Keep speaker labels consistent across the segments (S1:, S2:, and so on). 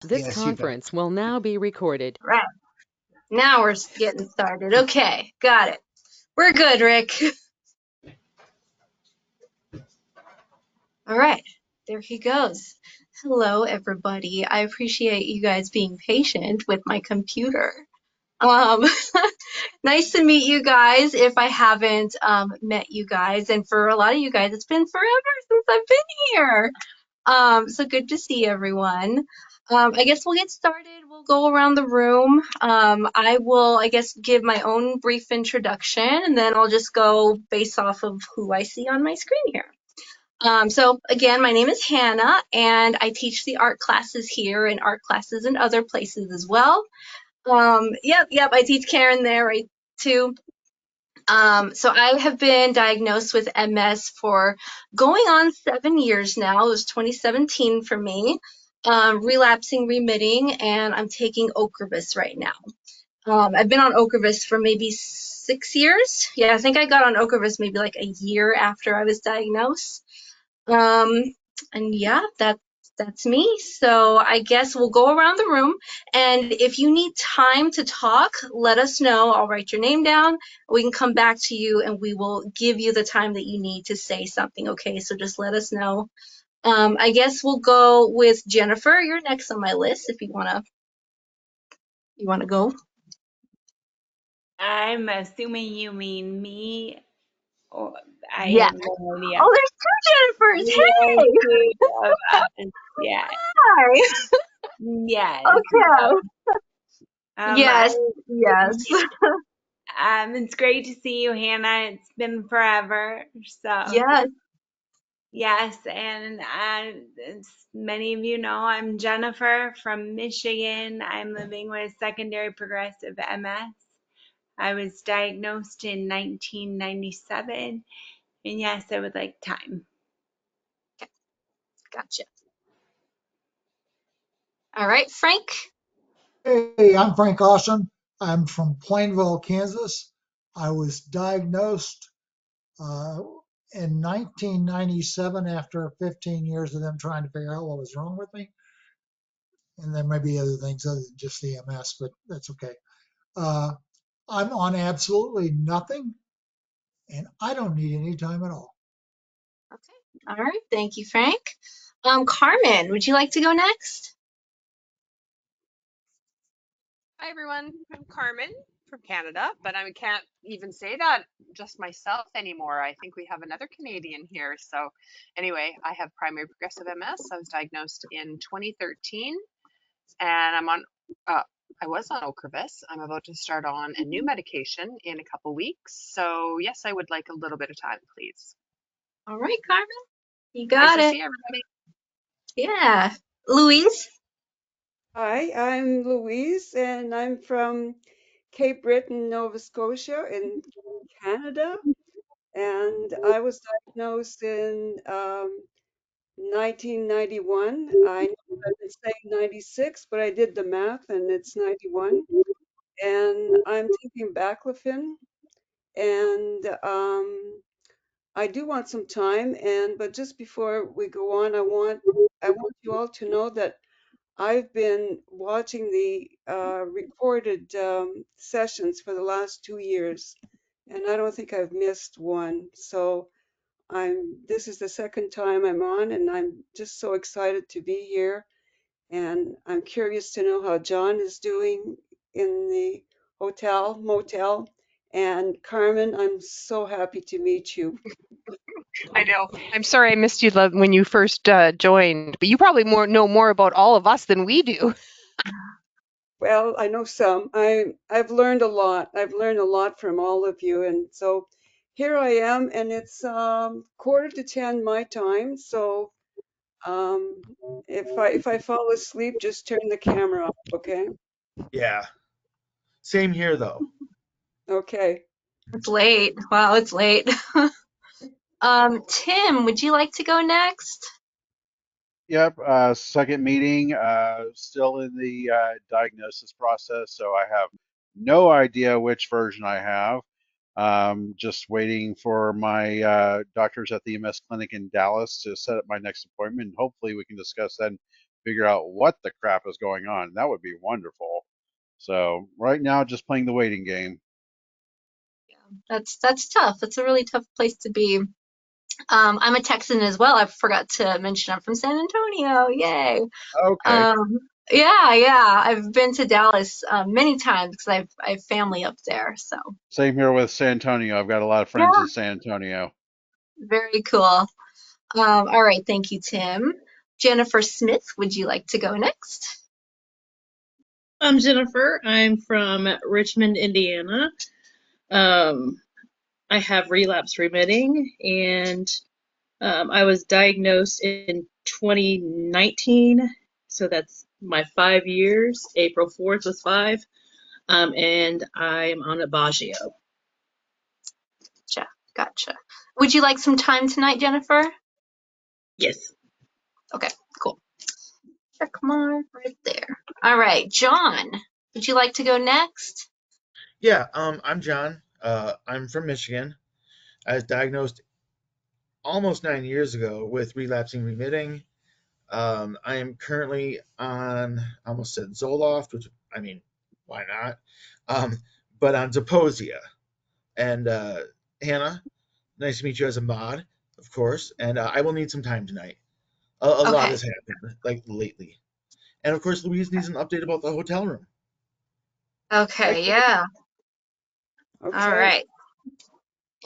S1: This
S2: Yes, you bet.
S1: conference will now be recorded.
S3: Right. Now we're getting started. Okay, got it. We're good, Rick. All right, there he goes. Hello, everybody. I appreciate you guys being patient with my computer. Um, nice to meet you guys if I haven't met you guys. And for a lot of you guys, it's been forever since I've been here. So good to see everyone. I guess we'll get started. We'll go around the room. I will, I guess, give my own brief introduction, and then I'll just go based off of who I see on my screen here. So again, my name is Hannah, and I teach the art classes here and art classes in other places as well. Yep, I teach Karen there, right, too. So I have been diagnosed with MS for going on 7 years now. It was 2017 for me. Relapsing, remitting, and I'm taking Ocrevus right now. I've been on Ocrevus for maybe 6 years. Yeah, I think I got on Ocrevus maybe like a year after I was diagnosed. And yeah, that's me. So I guess we'll go around the room, and if you need time to talk, let us know. I'll write your name down. We can come back to you, and we will give you the time that you need to say something. Okay, so just let us know. I guess we'll go with Jennifer. You're next on my list if you wanna go.
S4: I'm assuming you mean me. Or I
S3: Yeah.
S4: have no idea.
S3: Oh, there's two Jennifers.
S4: Yes,
S3: Hey.
S4: two of us. Yeah.
S3: Hi.
S4: Yes.
S3: Okay.
S4: Um, I,
S3: Yes. Yes.
S4: it's great to see you, Hannah. It's been forever. So,
S3: Yes.
S4: yes, and as many of you know, I'm Jennifer from Michigan. I'm living with secondary progressive MS. I was diagnosed in 1997, and yes, I would like time.
S3: Gotcha. All right, Frank.
S2: Hey, I'm Frank Austin. I'm from Plainville, Kansas. I was diagnosed uh, in 1997 after 15 years of them trying to figure out what was wrong with me. And there may be other things other than just the MS, but that's okay. Uh, I'm on absolutely nothing, and I don't need any time at all.
S3: Okay. All right. Thank you, Frank. Carmen, would you like to go next?
S5: Hi everyone, I'm Carmen from Canada, but I can't even say that just myself anymore. I think we have another Canadian here. So anyway, I have primary progressive MS. I was diagnosed in 2013 and I was on Ocrevus. I'm about to start on a new medication in a couple weeks. So yes, I would like a little bit of time, please.
S3: All right, Carmen. You
S5: Nice
S3: got
S5: to
S3: it.
S5: see everybody.
S3: Yeah. Louise?
S6: Hi, I'm Louise, and I'm from Cape Breton, Nova Scotia, in Canada. And I was diagnosed in 1991. I know I've been saying 96, but I did the math, and it's 91. And I'm taking baclofen, and I do want some time. And but just before we go on, I want you all to know that I've been watching the recorded sessions for the last 2 years, and I don't think I've missed one. So this is the second time I'm on, and I'm just so excited to be here. And I'm curious to know how John is doing in the motel. And Carmen, I'm so happy to meet you.
S5: I know. I'm sorry I missed you when you first joined, but you probably know more about all of us than we do.
S6: Well, I know some. I've learned a lot. I've learned a lot from all of you, and so here I am, and it's 9:45 my time. So if I fall asleep, just turn the camera off, okay?
S7: Yeah. Same here, though.
S6: Okay.
S3: It's late. Wow, it's late. Tim, would you like to go next?
S8: Yep, second meeting, still in the diagnosis process, so I have no idea which version I have. Just waiting for my doctors at the MS clinic in Dallas to set up my next appointment. Hopefully, we can discuss then figure out what the crap is going on. That would be wonderful. So right now, just playing the waiting game.
S3: That's tough. That's a really tough place to be. I'm a Texan as well. I forgot to mention I'm from San Antonio. Yay.
S8: Okay.
S3: Um, yeah. I've been to Dallas many times because I have family up there. So
S8: Same here with San Antonio. I've got a lot of friends
S3: yeah,
S8: in San Antonio.
S3: very cool. All right, thank you, Tim. Jennifer Smith, would you like to go next?
S9: I'm Jennifer. I'm from Richmond, Indiana. Um, I have relapse remitting, and I was diagnosed in 2019. So that's my 5 years. April 4th was 5. And I'm on Aubagio.
S3: Gotcha. Would you like some time tonight, Jennifer?
S9: Yes.
S3: Okay, cool. Check mark right there. All right, John, would you like to go next?
S7: Yeah, I'm John. I'm from Michigan. I was diagnosed almost 9 years ago with relapsing remitting. I am currently on, I almost said Zoloft, which, I mean, why not? Um, but on Zeposia. And Hannah, nice to meet you as a mod, of course. And I will need some time tonight. A lot
S3: Okay,
S7: has happened, like lately. And of course, Louise needs an update about the hotel room.
S3: okay, yeah. All
S6: Okay.
S3: right.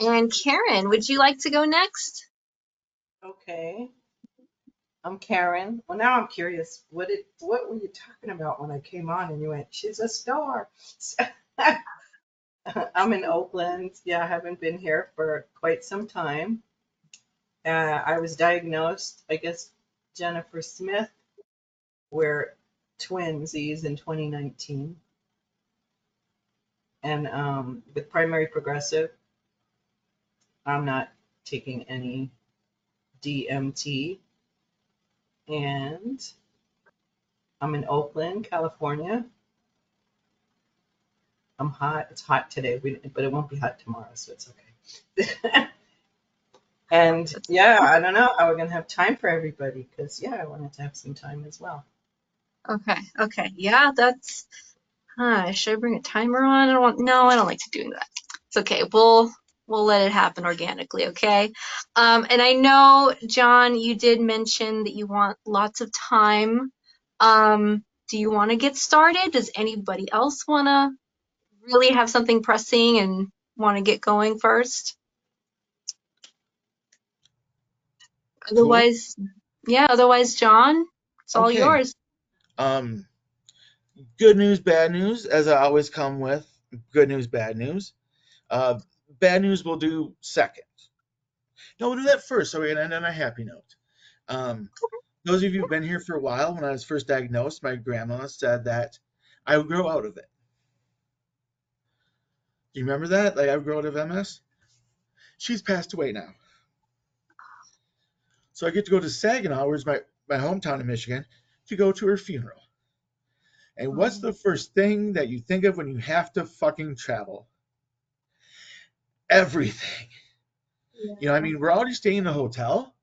S3: And Karen, would you like to go next?
S10: Okay, I'm Karen. Well, now I'm curious. What were you talking about when I came on and you went, "She's a star"? I'm in Oakland. Yeah, I haven't been here for quite some time. I was diagnosed, I guess, Jennifer Smith. We're twinsies in 2019, and with primary progressive. I'm not taking any DMT, and I'm in Oakland, California. I'm hot. It's hot today, but it won't be hot tomorrow, so it's okay. And yeah, I don't know how we're gonna have time for everybody because yeah, I wanted to have some time as well.
S3: Okay. Yeah, that's. Should I bring a timer on? No, I don't like to do that. It's okay. We'll let it happen organically, okay? And I know, John, you did mention that you want lots of time. Do you want to get started? Does anybody else want to really have something pressing and want to get going first?
S7: Cool.
S3: Otherwise, yeah, otherwise, John, it's all
S7: Okay.
S3: yours.
S7: Um, Good news, bad news, as I always come with. Good news, bad news. Uh, Bad news we'll do second. No, we'll do that first, so we can end on a happy note. Um, those of you who've been here for a while, when I was first diagnosed, my grandma said that I would grow out of it. Do you remember that? Like I would grow out of MS? She's passed away now. So I get to go to Saginaw, where's my hometown in Michigan, to go to her funeral. And what's the first thing that you think of when you have to fucking travel? Everything. I mean, we're already staying in a hotel,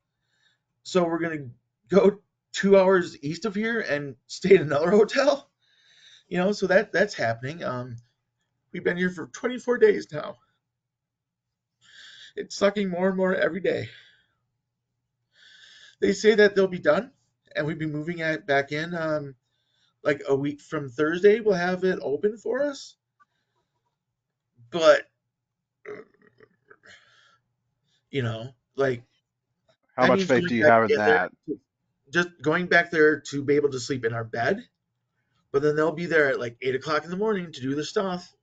S7: so we're gonna go 2 hours east of here and stay in another hotel. So that's happening. We've been here for 24 days now. It's sucking more and more every day. They say that they'll be done, and we'll be moving it back in like a week from Thursday. We'll have it open for us, but like
S8: How
S7: that
S8: much
S7: means
S8: faith do
S7: going
S8: you
S7: back
S8: have in
S7: in there,
S8: that?
S7: just going back there to be able to sleep in our bed. But then they'll be there at like 8 o'clock in the morning to do the stuff.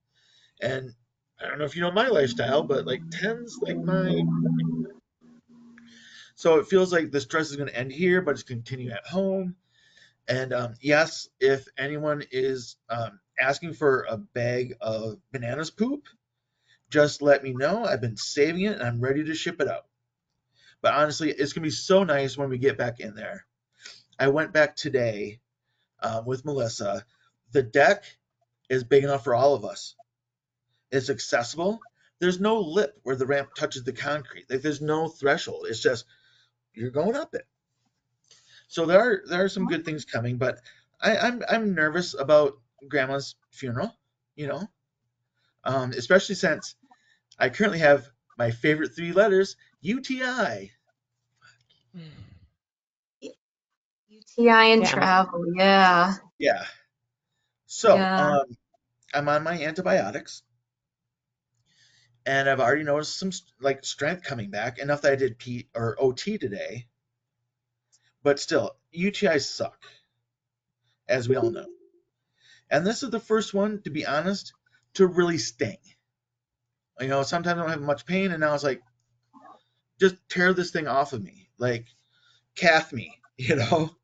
S7: And I don't know if you know my lifestyle, but like 10's like my. So it feels like the stress is going to end here, but it's continue at home. And yes, if anyone is asking for a bag of bananas poop, just let me know. I've been saving it and I'm ready to ship it out. But honestly, it's going to be so nice when we get back in there. I went back today with Melissa. The deck is big enough for all of us. It's accessible. There's no lip where the ramp touches the concrete. Like there's no threshold. It's just you're going up it. So there are some good things coming, but I'm nervous about Grandma's funeral. You know, especially since I currently have my favorite three letters, UTI.
S3: UTI and
S1: Yeah.
S3: travel. Yeah.
S7: Yeah. So
S3: Yeah.
S7: I'm on my antibiotics, and I've already noticed some like strength coming back, enough that I did P or OT today. But still, UTIs suck, as we all know. And this is the first one, to be honest, to really sting. You know, sometimes I don't have much pain, and now it's like, just tear this thing off of me, like calf me, you know.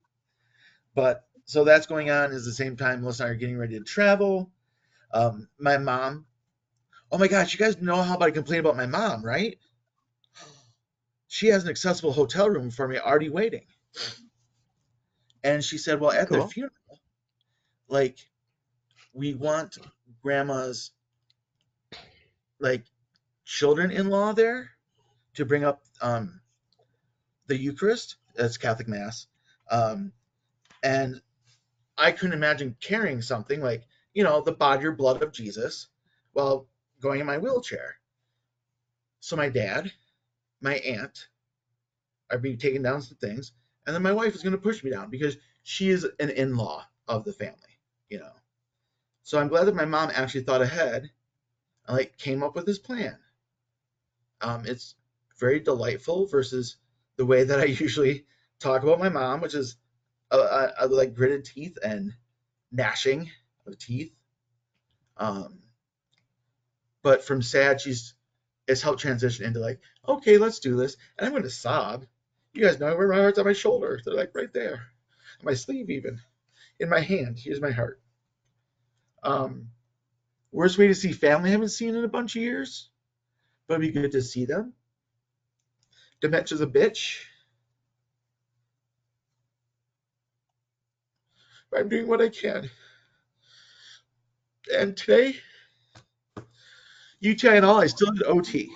S7: But so that's going on. Is the same time Melissa and I are getting ready to travel. My mom. Oh my gosh, you guys know how about I complain about my mom, right? She has an accessible hotel room for me already waiting. And she said, well, at the
S1: Cool.
S7: funeral, like, we want grandma's like children-in-law there to bring up the Eucharist. That's Catholic Mass. And I couldn't imagine carrying something like, the body or blood of Jesus while going in my wheelchair. So my dad, my aunt are being taken down some things, and then my wife is going to push me down because she is an in-law of the family, you know. So I'm glad that my mom actually thought ahead and like came up with this plan. It's very delightful versus the way that I usually talk about my mom, which is like gritted teeth and gnashing of teeth. Um, but from sad, it's helped transition into like, okay, let's do this. And I'm going to sob. You guys know where my heart's on my shoulder. They're like right there, on my sleeve even, in my hand. Here's my heart. Um, Worst way to see family I haven't seen in a bunch of years, but it'd be good to see them. Dementia's a bitch. But I'm doing what I can. And today, UTI and all, I still did OT.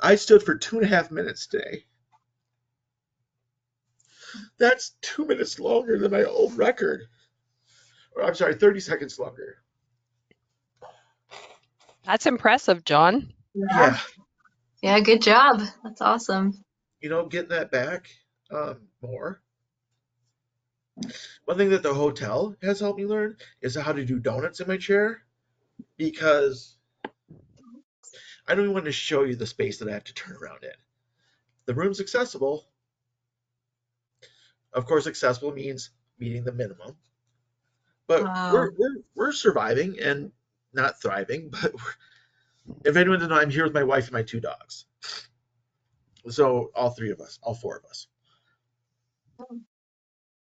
S7: I stood for 2.5 minutes today. That's 2 minutes longer than my old record. Or I'm sorry, 30 seconds longer.
S1: That's impressive, John.
S3: Yeah.
S7: Yeah,
S3: Yeah. Good job. That's awesome.
S7: getting that back more. One thing that the hotel has helped me learn is how to do donuts in my chair because I don't even want to show you the space that I have to turn around in. The room's accessible. Of course, accessible means meeting the minimum. But we're
S3: Wow.
S7: we're we're surviving and not thriving. But if anyone doesn't know, I'm here with my wife and my two dogs. So all three of us, all four of us.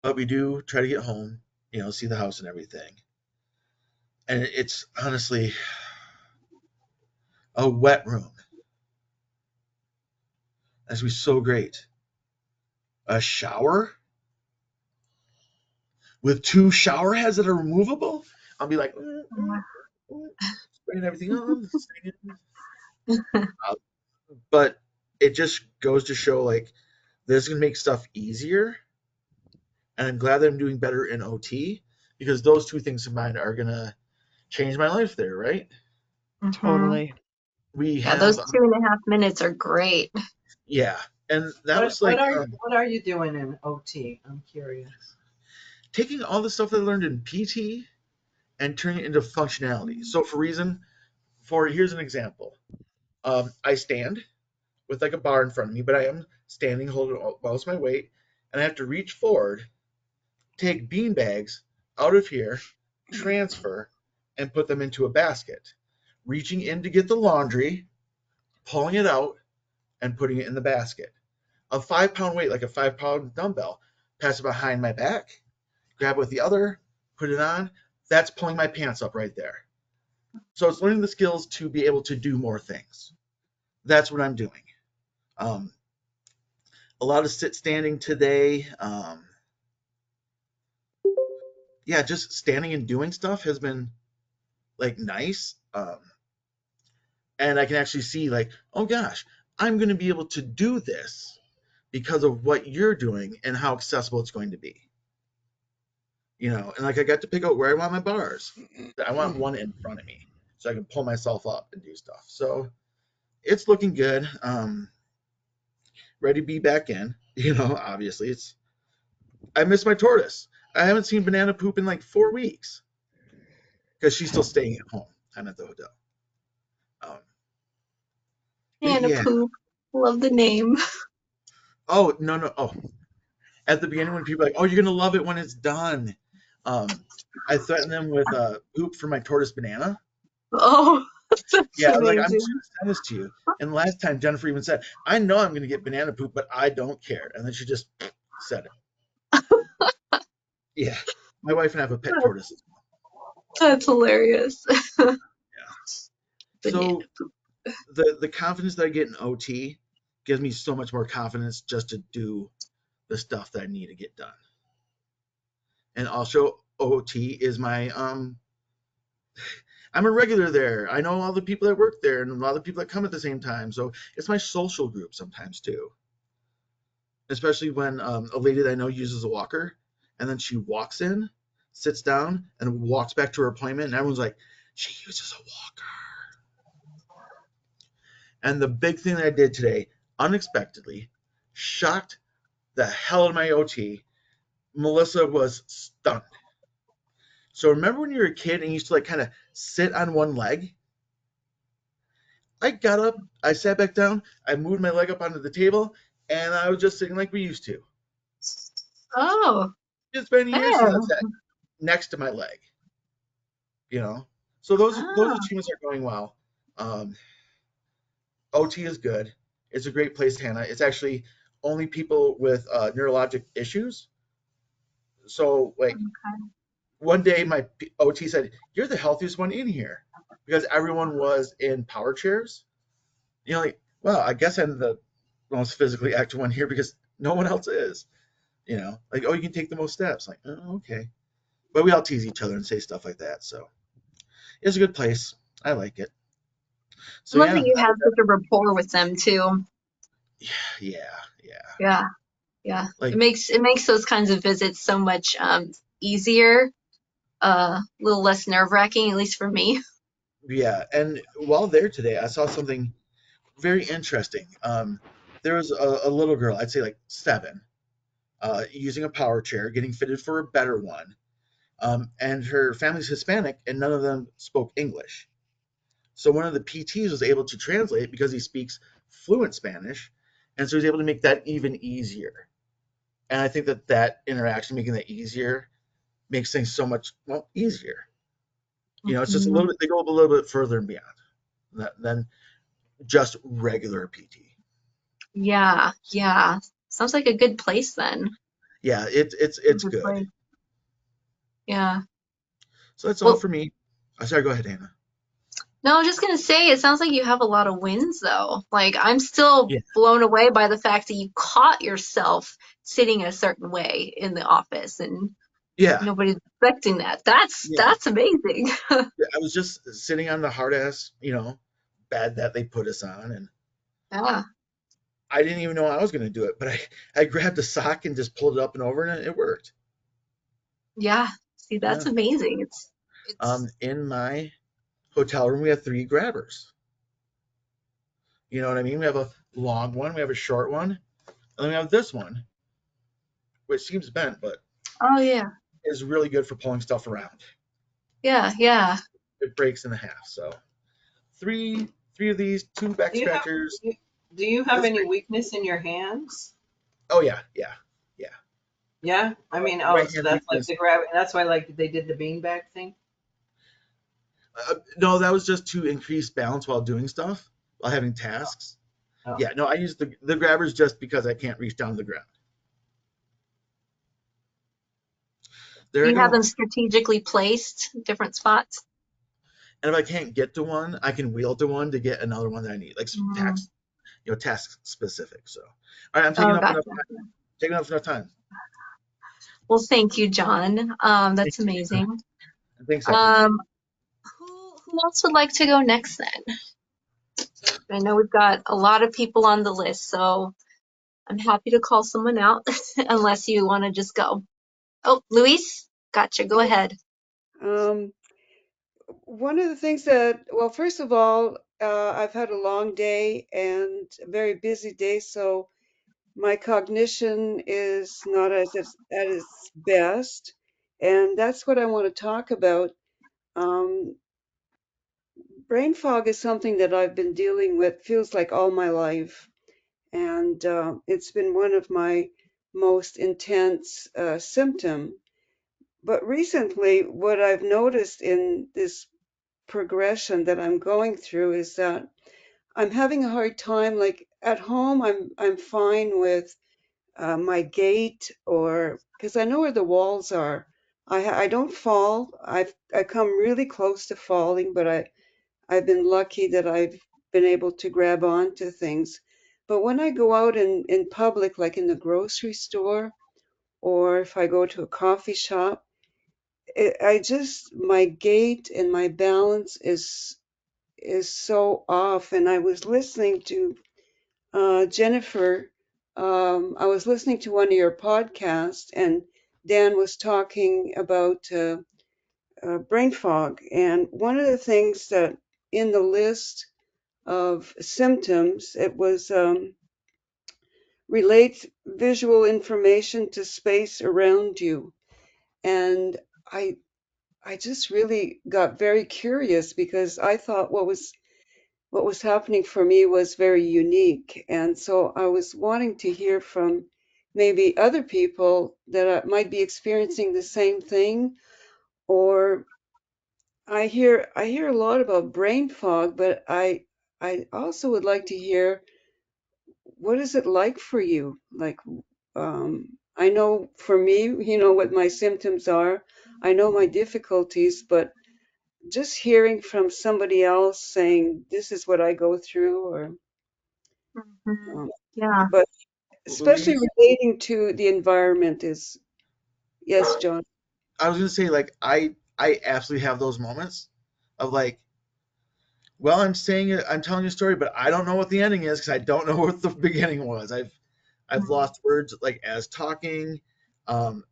S7: But we do try to get home, see the house and everything. And it's honestly a wet room. That's be so great. A shower with two shower heads that are removable. I'll be like, spraying everything on. Uh, but it just goes to show like this is gonna make stuff easier, and I'm glad that I'm doing better in OT because those two things combined are gonna change my life there, right?
S3: Mm-hmm.
S1: Totally.
S7: We
S3: Yeah.
S7: have,
S3: Those 2.5 minutes are great.
S7: yeah, and that
S10: What
S7: was
S10: what
S7: like
S10: are what are you doing in OT? I'm curious.
S7: taking all the stuff that I learned in PT and turning it into functionality. So here's an example. I stand with like a bar in front of me, but I am standing, holding most of my weight, and I have to reach forward, take bean bags out of here, transfer, and put them into a basket. Reaching in to get the laundry, pulling it out, and putting it in the basket. A 5 pound weight, like a 5 pound dumbbell, pass it behind my back, grab it with the other, put it on. That's pulling my pants up right there. So it's learning the skills to be able to do more things. That's what I'm doing. Um, a lot of sit standing today. Yeah, just standing and doing stuff has been like nice. And I can actually see like, oh gosh, I'm going to be able to do this because of what you're doing and how accessible it's going to be. And like I got to pick out where I want my bars. I want one in front of me so I can pull myself up and do stuff. So it's looking good. Ready to be back in. Obviously I miss my tortoise. I haven't seen Banana Poop in like 4 weeks because she's still staying at home. I'm at the hotel. But
S3: Anna
S7: yeah.
S3: Poop. Love the name.
S7: Oh, no, no. Oh, at the beginning when people are like, oh, you're going to love it when it's done. I threatened them with poop for my tortoise Banana.
S3: Oh, that's
S7: Yeah, like, I'm just
S3: amazing.
S7: going to send this to you. And last time Jennifer even said, I know I'm going to get banana poop, but I don't care. And then she just said it. Yeah. My wife and I have a pet tortoise as well.
S3: That's hilarious.
S7: Yeah.
S3: Banana
S7: So
S3: Poop.
S7: the confidence that I get in OT gives me so much more confidence just to do the stuff that I need to get done. And also OT is my I'm a regular there. I know all the people that work there and a lot of people that come at the same time. So it's my social group sometimes too. Especially when a lady that I know uses a walker and then she walks in, sits down, and walks back to her appointment, and everyone's like, she uses a walker. And the big thing that I did today, unexpectedly, shocked the hell out of my OT. Melissa was stunned. So remember when you were a kid and you used to like kind of sit on one leg? I got up, I sat back down, I moved my leg up onto the table, and I was just sitting like we used to.
S3: Oh,
S7: It's been years since I
S3: there.
S7: sat next to my leg. So those
S3: Oh,
S7: achievements are going well. Um, OT is good. It's a great place to handle it. It's actually only people with neurologic issues. So like
S3: okay.
S7: one day my OT said, "You're the healthiest one in here," because everyone was in power chairs. Like, well, I guess I'm the most physically active one here because no one else is. Like, oh, you can take the most steps. Like, oh, okay. But we all tease each other and say stuff like that. So it's a good place. I like it.
S3: I
S7: So
S3: love that
S7: yeah,
S3: you have such a rapport with them too.
S7: yeah, yeah.
S3: Yeah, yeah. It
S7: Like,
S3: makes those kinds of visits so much easier, a little less nerve-wracking, at least for me.
S7: yeah. And while there today, I saw something very interesting. There was a little girl, I'd say like 7, using a power chair, getting fitted for a better one. And her family's Hispanic, and none of them spoke English. So one of the PTs was able to translate because he speaks fluent Spanish, and so he's able to make that even easier. And I think that interaction, making that easier, makes things so much easier. It's just a little
S3: Mhm.
S7: bit. They go a little bit further and beyond than just regular PT.
S3: Yeah, yeah. Sounds like a good place then.
S7: Yeah, it's
S3: Good
S7: good.
S3: place. Yeah.
S7: So that's all
S3: Well,
S7: for me. Sorry, go ahead, Hannah.
S3: no, I was just gonna say, it sounds like you have a lot of wins though. Like, I'm still
S7: Yeah,
S3: blown away by the fact that you caught yourself sitting a certain way in the office and
S7: yeah,
S3: nobody's expecting that. That's
S7: yeah.
S3: that's amazing.
S7: I was just sitting on the hard ass, bed that they put us on, and
S3: Yeah,
S7: I didn't even know I was going to do it, but I grabbed a sock and just pulled it up and over, and it worked.
S3: yeah. See,
S7: Yeah.
S3: that's amazing. It's
S7: In my hotel room, we have 3 grabbers. You know what I mean? We have a long one, we have a short one, and then we have this one, which seems bent, but
S3: oh yeah,
S7: is really good for pulling stuff around.
S3: yeah, yeah.
S7: It breaks in half. So three of these, 2 back
S10: Do you have
S7: scratchers.
S10: do you have
S7: That's
S10: any
S7: great.
S10: weakness in your hands?
S7: Oh yeah, yeah, yeah.
S10: Yeah, I mean, oh,
S7: Right
S10: so
S7: hand
S10: that's like
S7: weakness.
S10: the grab. That's why like they did the beanbag thing.
S7: No, that was just to increase balance while doing stuff, while having tasks.
S10: Oh,
S7: Yeah, no, I use the grabbers just because I can't reach down to the ground. There
S3: Do
S7: I
S3: you have
S7: go.
S3: them strategically placed, different spots?
S7: And if I can't get to one, I can wheel to one to get another one that I need, like
S3: Mm.
S7: task specific. So, all right, I'm taking
S3: Oh,
S7: up
S3: gotcha.
S7: enough time. Taking up enough time.
S3: Well, thank you, John.
S7: Thank
S3: That's
S7: you.
S3: amazing.
S7: And thanks, everyone.
S3: Um, who else would like to go next then? I know we've got a lot of people on the list, so I'm happy to call someone out unless you want to just go. Oh, Louise, gotcha. Go ahead.
S6: Um, One of the things that, well, first of all, I've had a long day and a very busy day, so my cognition is not at its best, and that's what I want to talk about. Um, Brain fog is something that I've been dealing with, feels like all my life, and it's been one of my most intense symptom. But recently, what I've noticed in this progression that I'm going through is that I'm having a hard time. Like at home, I'm fine with my gait, or because I know where the walls are. I don't fall. I come really close to falling, but I've been lucky that I've been able to grab on to things. But when I go out in public, like in the grocery store, or if I go to a coffee shop, I just my gait and my balance is so off. And I was listening to Jennifer. I was listening to one of your podcasts, and Dan was talking about brain fog. And one of the things that in the list of symptoms, it was relates visual information to space around you. And I I just really got very curious because I thought what was happening for me was very unique. And so I was wanting to hear from maybe other people that might be experiencing the same thing. Or I hear a lot about brain fog, but I also would like to hear, what is it like for you? Like, I know for me, you know what my symptoms are. I know my difficulties, but just hearing from somebody else saying this is what I go through, or
S3: Mhm.
S6: um,
S3: Yeah.
S6: but especially
S7: Louise,
S6: relating to the environment is, yes, John.
S7: I was gonna say like I absolutely have those moments of like, well, I'm saying it, I'm telling you a story, but I don't know what the ending is because I don't know what the beginning was. I've
S3: Mhm.
S7: lost words like as talking. Um,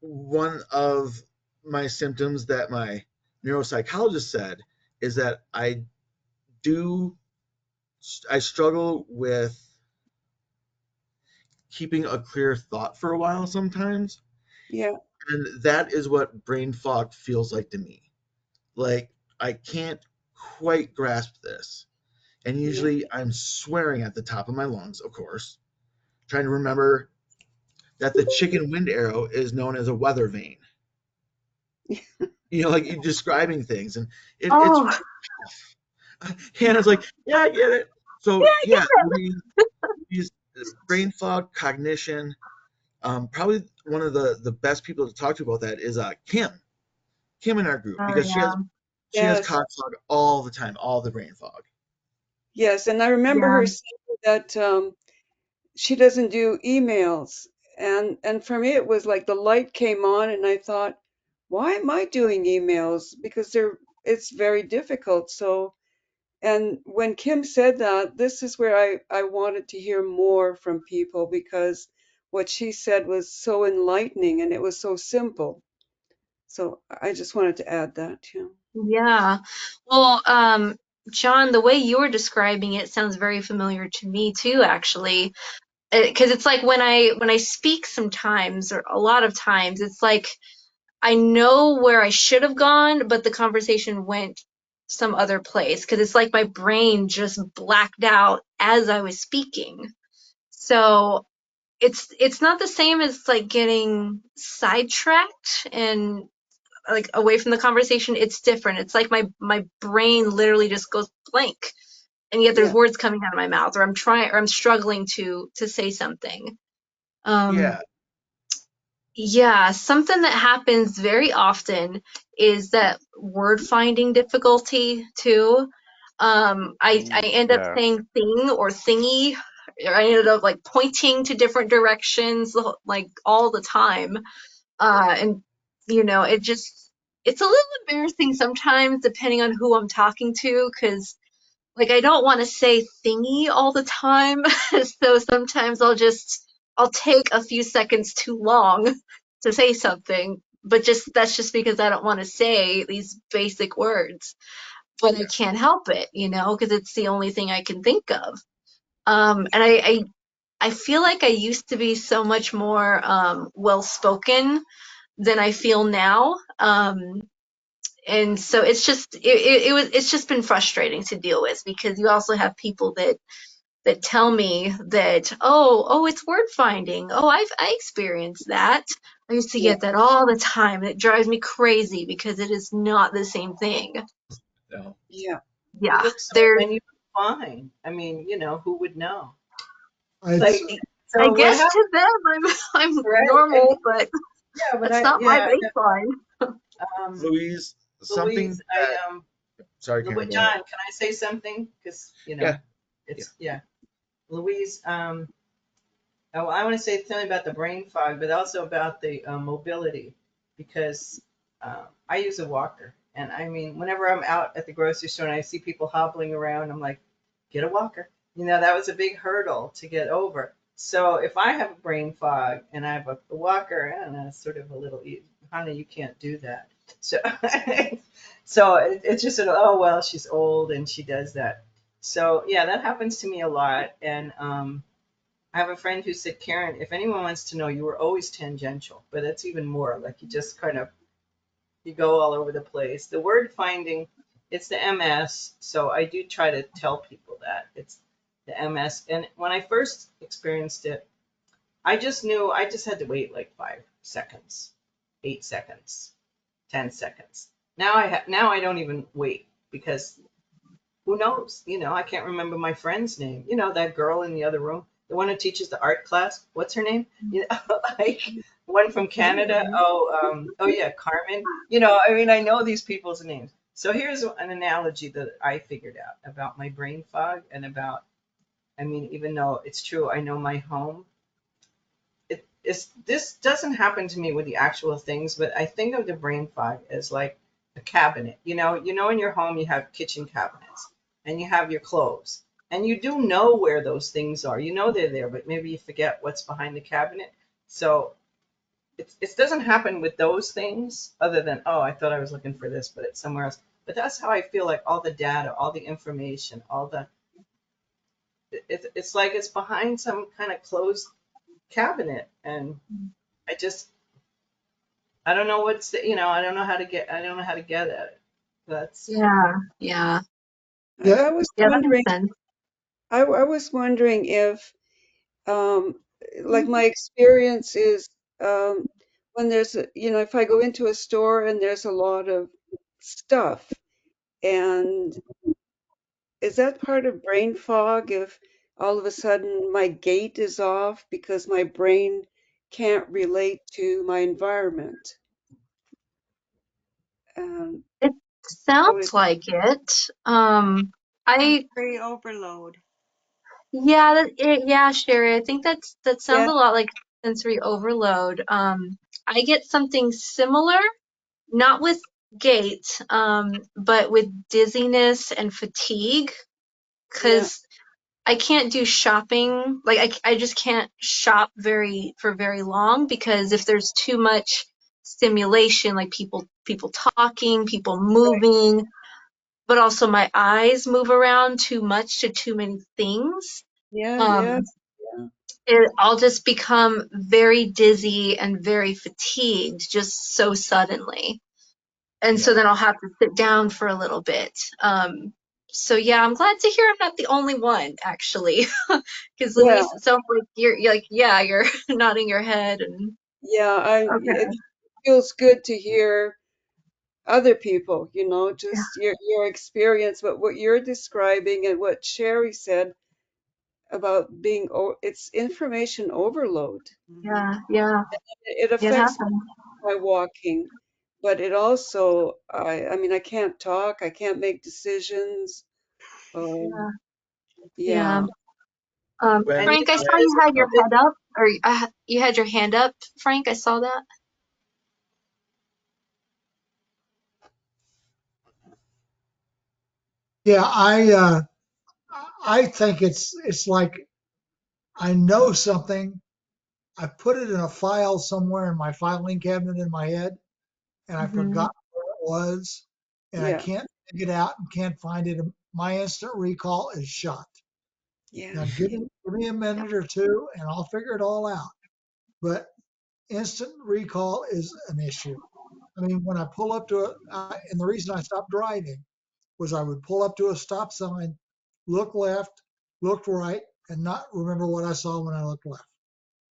S7: One of my symptoms that my neuropsychologist said is that do I struggle with keeping a clear thought for a while sometimes,
S6: Yeah,
S7: and that is what brain fog feels like to me. Like I can't quite grasp this, and
S6: yeah,
S7: usually I'm swearing at the top of my lungs, of course, trying to remember that the chicken wind arrow is known as a weather vane. You know, like you're describing things, and it's
S3: Oh,
S7: Hannah's like, yeah, I get it.
S3: yeah,
S7: So
S3: I
S7: yeah,
S3: get it.
S7: Louise, brain fog, cognition. Probably one of the best people to talk to about that is Kim. Kim in our group
S3: Oh,
S7: because
S3: yeah.
S7: she has
S6: yes,
S7: cog fog all the time, all the brain fog.
S6: yes. And I remember
S3: Yeah.
S6: her saying that she doesn't do emails, and for me it was like the light came on, and I thought, why am I doing emails? Because it's very difficult. So, and when Kim said that, this is where I wanted to hear more from people because what she said was so enlightening and it was so simple. So I just wanted to add that too.
S3: Yeah. Well, John, the way you were describing it sounds very familiar to me too, actually. Because it's like when I speak sometimes, or a lot of times, it's like I know where I should have gone, but the conversation went some other place. Because it's like my brain just blacked out as I was speaking. So it's not the same as like getting sidetracked and like away from the conversation. It's different. It's like my brain literally just goes blank, and yet there's
S6: Yeah,
S3: words coming out of my mouth, or I'm struggling to say something.
S7: Yeah,
S3: Yeah, something that happens very often is that word finding difficulty too. I end up
S8: Yeah.
S3: saying thing or thingy, or I ended up like pointing to different directions like all the time. And it's a little embarrassing sometimes depending on who I'm talking to, because like I don't want to say thingy all the time. So sometimes I'll take a few seconds too long to say something, but that's just because I don't want to say these basic words. But I
S7: Yeah.
S3: can't help it, because it's the only thing I can think of. And I feel like I used to be so much more well spoken than I feel now. And so it's just been frustrating to deal with, because you also have people that tell me that, oh, it's word finding. Oh, I experienced that. I used to
S6: Yeah.
S3: get that all the time. It drives me crazy because it is not the same thing.
S7: No.
S6: Yeah.
S10: You
S3: Yeah,
S10: look so,
S3: there's,
S10: and you look fine. I mean, who would know?
S2: It's
S10: Like,
S3: I
S10: so what
S3: guess
S10: happened,
S3: to them I'm
S10: right? I
S3: normal,
S10: mean,
S3: but
S10: yeah, but
S3: that's not my baseline.
S10: um,
S7: Louise, something
S10: Louise,
S7: that, sorry, Karen, go
S10: John,
S7: ahead.
S10: can I say something? Because,
S7: Yeah, yeah.
S10: it's, yeah. Louise, I want to say something about the brain fog, but also about the mobility, because I use a walker. And I mean, whenever I'm out at the grocery store and I see people hobbling around, I'm like, get a walker. That was a big hurdle to get over. So if I have a brain fog and I have a walker, I don't know, it's sort of a little, honey, you can't do that. So, so it's just sort of, oh, well, she's old and she does that. So yeah, that happens to me a lot. And I have a friend who said, Karen, if anyone wants to know, you were always tangential, but it's even more like you just kind of, you go all over the place. The word finding, it's the MS. So I do try to tell people that it's the MS. And when I first experienced it, I just knew I just had to wait like 5 seconds, 8 seconds, 10 seconds. Now I don't even wait, because who knows? I can't remember my friend's name. That girl in the other room, the one who teaches the art class. What's her name? Like one from Canada. Oh yeah, Carmen. I mean, I know these people's names. So here's an analogy that I figured out about my brain fog and about, I mean, even though it's true, I know my home. This doesn't happen to me with the actual things, but I think of the brain fog as like a cabinet. In your home you have kitchen cabinets and you have your clothes, and you do know where those things are. You know they're there, but maybe you forget what's behind the cabinet. So it doesn't happen with those things, other than, oh, I thought I was looking for this, but it's somewhere else. But that's how I feel, like all the data, all the information, it's like it's behind some kind of closed cabinet, and I just I don't know I don't know how to get at it. That's
S3: Yeah, yeah,
S6: I,
S2: yeah,
S6: I was
S3: yeah, that makes
S6: wondering,
S3: sense.
S6: I was wondering if, um, like my experience is, um, when if I go into a store and there's a lot of stuff, and is that part of brain fog if all of a sudden my gait is off because my brain can't relate to my environment? Um,
S3: It
S6: how would
S3: sounds
S6: it,
S3: like it. I
S4: Sensory overload.
S3: Yeah, yeah, Sherry. I think that
S6: yeah,
S3: sounds a lot like sensory overload. I get something similar, not with gait, but with dizziness and fatigue,
S6: yeah,
S3: because I can't do shopping. Like I just can't shop for very long, because if there's too much stimulation, like people talking, people
S6: right,
S3: moving, but also my eyes move around too much to too many things.
S6: yeah, yeah,
S3: Um, I'll just become very dizzy and very fatigued just so suddenly. And so
S7: Yeah.
S3: then I'll have to sit down for a little bit. So yeah, I'm glad to hear I'm not the only one, actually. Because
S6: yeah,
S3: Louise, it sounds like you're like, yeah, you're nodding your head and
S6: yeah. It
S3: okay.
S6: feels good to hear other people,
S3: Yeah,
S6: just your experience, but what you're describing and what Sherry said about it's information overload.
S4: Hmm.
S3: yeah, yeah.
S6: It
S3: It
S6: affects
S3: happens.
S6: my walking, but it also, I mean, I can't talk, I can't make decisions. Um,
S3: Yeah, yeah.
S6: yeah,
S7: When
S10: and
S3: Frank, I saw
S7: when
S3: you had your
S10: it,
S3: head up, or you had your hand up, Frank. I saw that.
S2: yeah. I think it's like I know something. I put it in a file somewhere in my filing cabinet in my head, and I
S3: Hmm.
S2: forgot where it was, and I
S6: Yeah,
S2: can't dig it out and can't find it. My instant recall is shot.
S6: yeah.
S2: Now give me a minute or two, and I'll figure it all out. But instant recall is an issue. I mean, when I pull up to and the reason I stopped driving was I would pull up to a stop sign, look left, look right, and not remember what I saw when I looked left.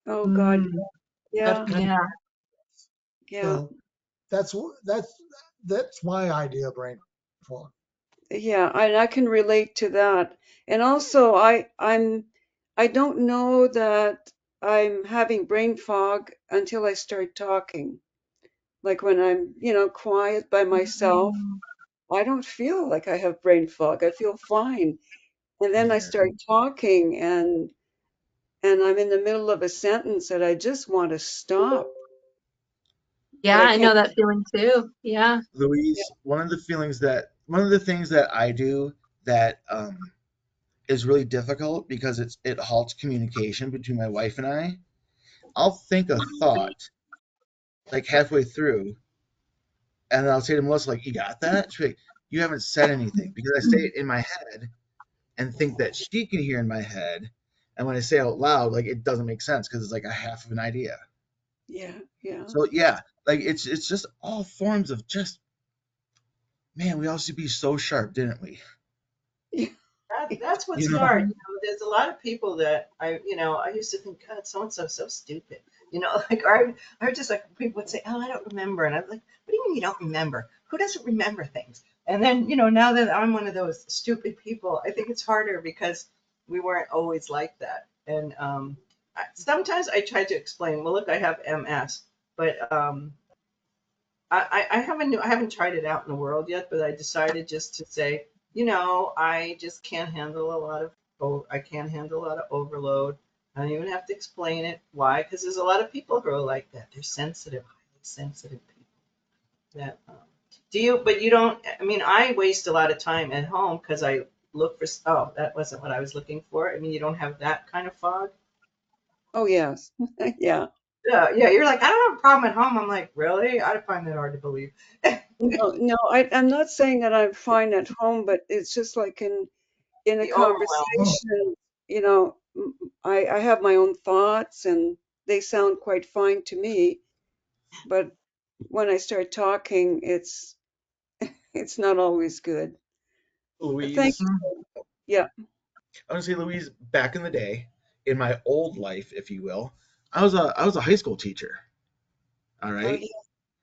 S6: Oh God,
S3: Mm,
S2: That
S6: yeah,
S2: kind of,
S3: yeah.
S6: yeah,
S2: so that's that's that's my idea of brain fog.
S6: yeah. I can relate to that. And also, I don't know that I'm having brain fog until I start talking. Like when I'm, quiet by myself,
S3: Mm.
S6: I don't feel like I have brain fog. I feel fine. And then I
S7: Yeah.
S6: start talking and I'm in the middle of a sentence that I just want to stop,
S3: Yeah,
S6: but I
S3: I
S6: can't.
S3: know that feeling too. Yeah.
S7: Louise, one of the things that I do that is really difficult because it halts communication between my wife and I. I'll think a thought like halfway through, and then I'll say to Melissa, like, "You got that?" She'll be like, "You haven't said anything," because I say it in my head and think that she can hear in my head, and when I say it out loud, like it doesn't make sense because it's like a half of an idea.
S6: Yeah, yeah.
S7: So yeah, like it's just all forms of just man. We all used to be so sharp, didn't we?
S6: Yeah.
S10: That's what's
S7: You know,
S10: hard. There's a lot of people that I used to think, God, so and so so stupid. Like, or I would just like people would say, oh, I don't remember, and I'm like, what do you mean you don't remember? Who doesn't remember things? And then now that I'm one of those stupid people, I think it's harder because we weren't always like that. And sometimes I try to explain, well, look, I have MS, but I haven't tried it out in the world yet, but I decided just to say, I just can't handle a lot of I can't handle a lot of overload. I don't even have to explain it. Why? Because there's a lot of people who are like that. They're sensitive, highly sensitive people. That do you? But you don't. I mean, I waste a lot of time at home because I look for. Oh, that wasn't what I was looking for. I mean, you don't have that kind of fog.
S6: Oh, yes. Yeah.
S10: Yeah, yeah. You're like, I don't have a problem at home. I'm like, really? I find that hard to believe.
S6: No, no, I'm not saying that I'm fine at home, but it's just like in a
S10: The overwhelm.
S2: Oh,
S6: conversation, I have my own thoughts and they sound quite fine to me, but when I start talking, it's not always good. But thank
S7: Louise.
S6: you.
S3: Mm.
S6: Yeah.
S7: I want to say, Louise, back in the day, in my old life, if you will, I was a high school teacher. All
S6: Oh,
S7: right,
S6: yeah.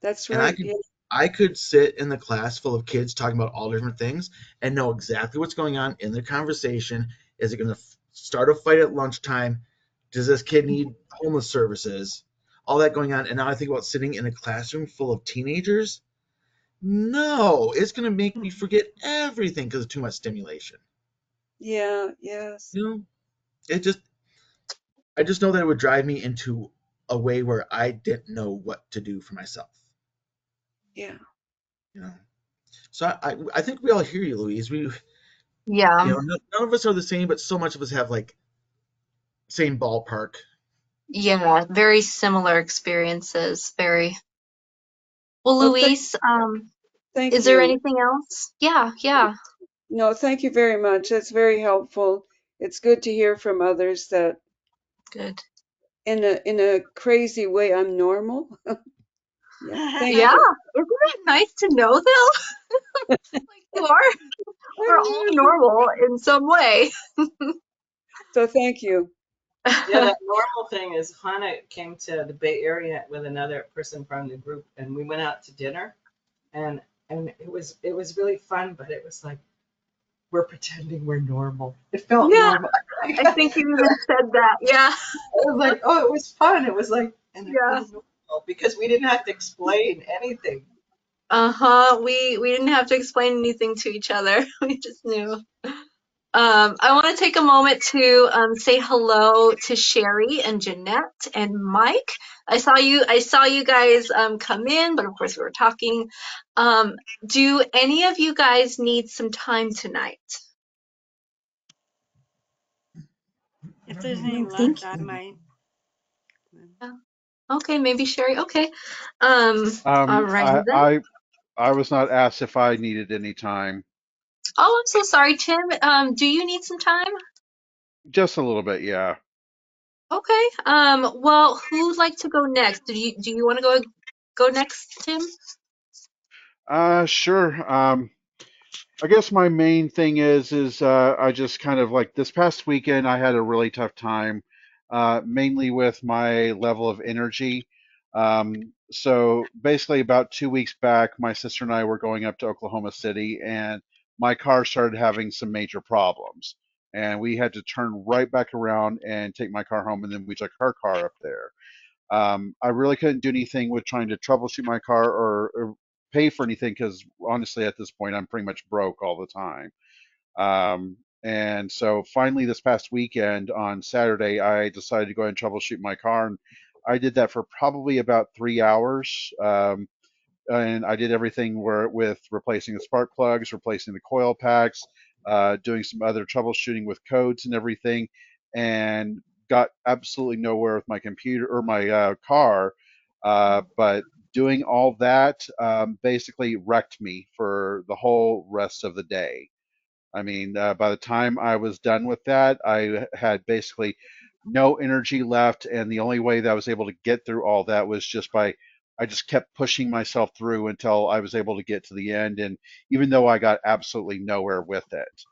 S6: That's
S7: and
S6: right. Yeah.
S7: I could sit in the class full of kids talking about all different things and know exactly what's going on in their conversation. Is it going to start a fight at lunchtime? Does this kid need homeless services? All that going on, and now I think about sitting in a classroom full of teenagers. No, it's going to make me forget everything because of too much stimulation.
S6: Yeah. Yes.
S7: You know, it just I just know that it would drive me into a way where I didn't know what to do for myself.
S6: Yeah.
S7: You know, so I think we all hear you, Louise.
S3: Yeah.
S7: None of us are the same, but so much of us have like same ballpark.
S3: Yeah. Very similar experiences. Very. Well,
S6: Oh,
S3: Luis,
S6: thank
S3: is there
S6: you.
S3: anything else? Yeah. Yeah.
S6: No, thank you very much. That's very helpful. It's good to hear from others that
S3: Good.
S6: in a crazy way I'm normal. Yeah. Thank
S3: Yeah.
S6: you.
S3: Isn't it nice to know though? Like you are. We're all normal in some way.
S6: So thank you.
S10: Yeah, that normal thing is Hannah came to the Bay Area with another person from the group, and we went out to dinner, and it was really fun, but it was like we're pretending we're normal. It felt
S3: Yeah.
S10: normal.
S3: I think you even said that. Yeah.
S10: It was like, oh, it was fun. It was like, and I
S3: Yeah.
S10: feel normal because we didn't have to explain anything.
S3: Uh-huh. We didn't have to explain anything to each other. We just knew. I want to take a moment to say hello to Sherry and Jeanette and Mike. I saw you guys come in, but of course we were talking. Do any of you guys need some time tonight?
S4: If there's any luck,
S3: Thank
S4: I might.
S3: you. Okay, maybe Sherry. Okay.
S8: Um,
S3: Alrighty
S8: I,
S3: then.
S8: I, I was not asked if I needed any time.
S3: Oh, I'm so sorry, Tim. Do you need some time?
S8: Just a little bit, yeah.
S3: Okay. Well, who'd like to go next? Do you want to go next, Tim?
S8: Sure. I guess my main thing is I just kind of like this past weekend I had a really tough time, mainly with my level of energy. So basically, about 2 weeks back, my sister and I were going up to Oklahoma City, and my car started having some major problems, and we had to turn right back around and take my car home, and then we took her car up there. I really couldn't do anything with trying to troubleshoot my car or pay for anything because honestly, at this point, I'm pretty much broke all the time. And so finally, this past weekend on Saturday, I decided to go ahead and troubleshoot my car. And I did that for probably about 3 hours. And I did everything where with replacing the spark plugs, replacing the coil packs, doing some other troubleshooting with codes and everything, and got absolutely nowhere with my computer or my car. But doing all that basically wrecked me for the whole rest of the day. I mean, by the time I was done with that, I had basically no energy left, and the only way that I was able to get through all that was just by I just kept pushing myself through until I was able to get to the end. And even though I got absolutely nowhere with it,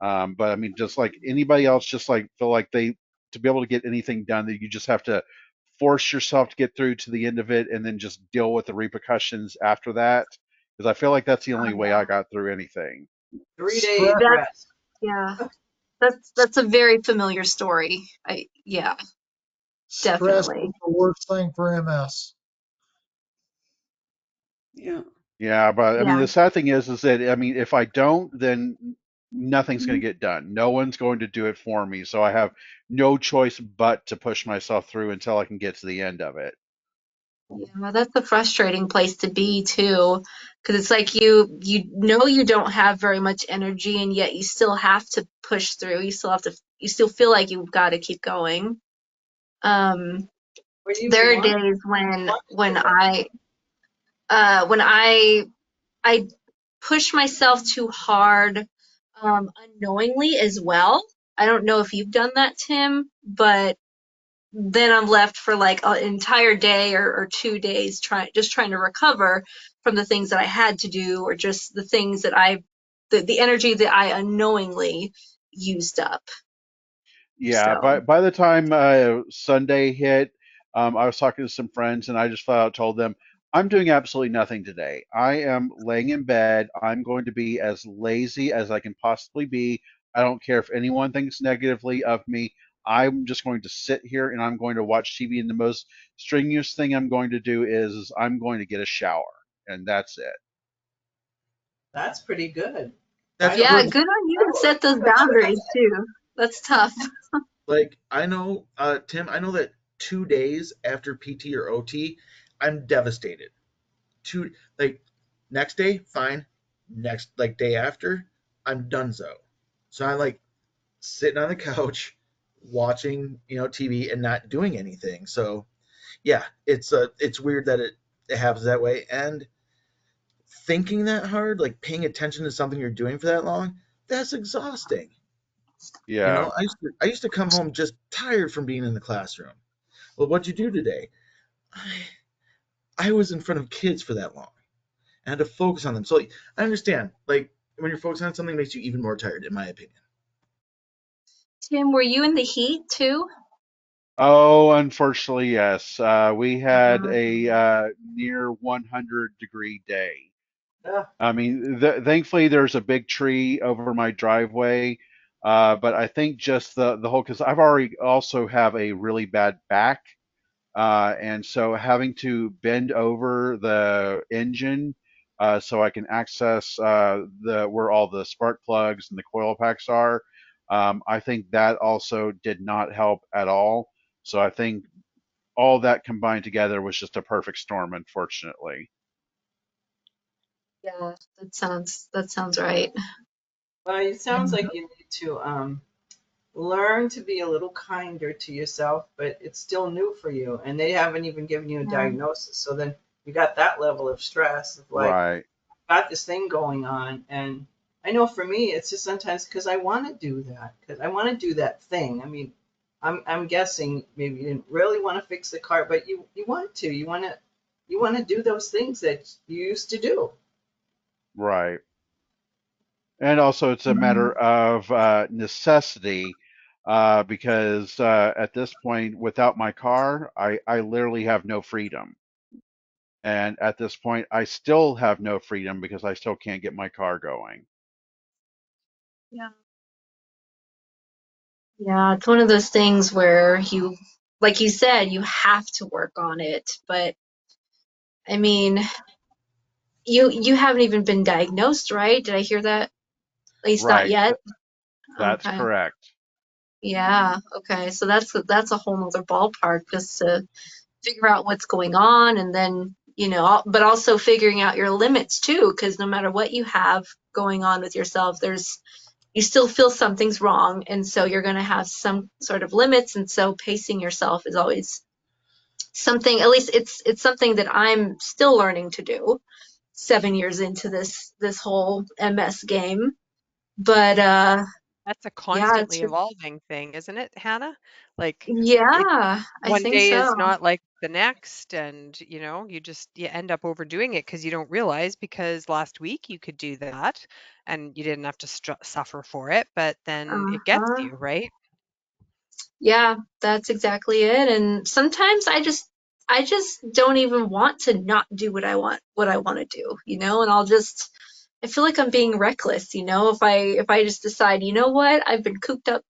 S8: but I mean, just like anybody else, just like feel like they to be able to get anything done, that you just have to force yourself to get through to the end of it, and then just deal with the repercussions after that. Because I feel like that's the only way I got through anything.
S10: 3 days
S2: Stress,
S3: That's
S10: rest.
S3: yeah. That's a very familiar story. Yeah,
S2: stress is
S3: definitely.
S2: the worst thing for MS.
S6: Yeah.
S8: Yeah, but I mean,
S3: Yeah.
S8: the sad thing is that I mean, if I don't, then nothing's going
S3: Mhm.
S8: to get done. No one's going to do it for me, so I have no choice but to push myself through until I can get to the end of it.
S3: Yeah, that's a frustrating place to be too, because it's like you know you don't have very much energy, and yet you still have to push through. You still feel like you've got to keep going. Um,
S10: But you
S3: there are
S10: want
S3: days when
S10: want to
S3: when
S10: give up.
S3: I when I push myself too hard, unknowingly as well. I don't know if you've done that, Tim, but then I'm left for like an entire day or 2 days trying to recover from the things that I had to do, or just the things that the energy that I unknowingly used up.
S8: Yeah,
S3: So
S8: by the time Sunday hit, I was talking to some friends, and I just flat out told them, I'm doing absolutely nothing today. I am laying in bed. I'm going to be as lazy as I can possibly be. I don't care if anyone thinks negatively of me. I'm just going to sit here and I'm going to watch TV. And the most strenuous thing I'm going to do is I'm going to get a shower, and that's it.
S10: That's pretty good. I
S7: That's
S10: don't
S3: yeah,
S7: good.
S10: think
S3: good on
S10: I
S3: you to
S10: would.
S3: set those boundaries too. That's tough.
S7: Like I know, Tim, I know that 2 days after PT or OT, I'm devastated. Two like next day, fine. Next like day after, I'm donezo. So I'm like sitting on the couch watching, TV and not doing anything. So yeah, it's weird that it happens that way. And thinking that hard, like paying attention to something you're doing for that long, that's exhausting.
S8: Yeah.
S7: I used to come home just tired from being in the classroom. Well, what'd you do today? I, I was in front of kids for that long. I had to focus on them. So like, I understand. Like when you're focusing on something, it makes you even more tired, in my opinion.
S3: Tim, were you in the heat too?
S8: Oh, unfortunately, yes. We had
S3: Mhm.
S8: a near 100-degree day.
S10: Uh,
S8: I mean, thankfully there's a big tree over my driveway, but I think just the whole because I've already also have a really bad back, and so having to bend over the engine so I can access the where all the spark plugs and the coil packs are. I think that also did not help at all. So I think all that combined together was just a perfect storm, unfortunately.
S3: Yeah, that sounds right.
S10: well, it sounds like you need to learn to be a little kinder to yourself, but it's still new for you. And they haven't even given you a
S3: Yeah.
S10: diagnosis. So then you got that level of stress of like,
S8: Right.
S10: got this thing going on. And I know for me, it's just sometimes because I want to do that, because I want to do that thing. I mean, I'm guessing maybe you didn't really want to fix the car, but you want to. You want to do those things that you used to do.
S8: Right. And also, it's a matter of necessity because at this point, without my car, I literally have no freedom. And at this point, I still have no freedom because I still can't get my car going.
S3: Yeah. Yeah, it's one of those things where you, like you said, you have to work on it. But I mean, you haven't even been diagnosed, right? Did I hear that? At least not
S8: Right.
S3: yet.
S8: That's
S3: Okay.
S8: correct.
S3: Yeah. Okay. So that's a whole nother ballpark just to figure out what's going on, and then but also figuring out your limits too, because no matter what you have going on with yourself, you still feel something's wrong, and so you're going to have some sort of limits, and so pacing yourself is always something. At least it's something that I'm still learning to do 7 years into this whole MS game. But
S1: That's a
S3: yeah, it's
S1: constantly
S3: just,
S1: evolving thing, isn't it, Hannah? Like it
S3: yeah, I
S1: one
S3: think
S1: day
S3: so.
S1: is not like the next, and you end up overdoing it because you don't realize, because last week you could do that and you didn't have to suffer for it, but then it gets
S3: Uh-huh.
S1: you, right?
S3: Yeah, that's exactly it. And sometimes I just don't even want to not do what I want to do, and I feel like I'm being reckless, if I just decide, you know what, I've been cooped up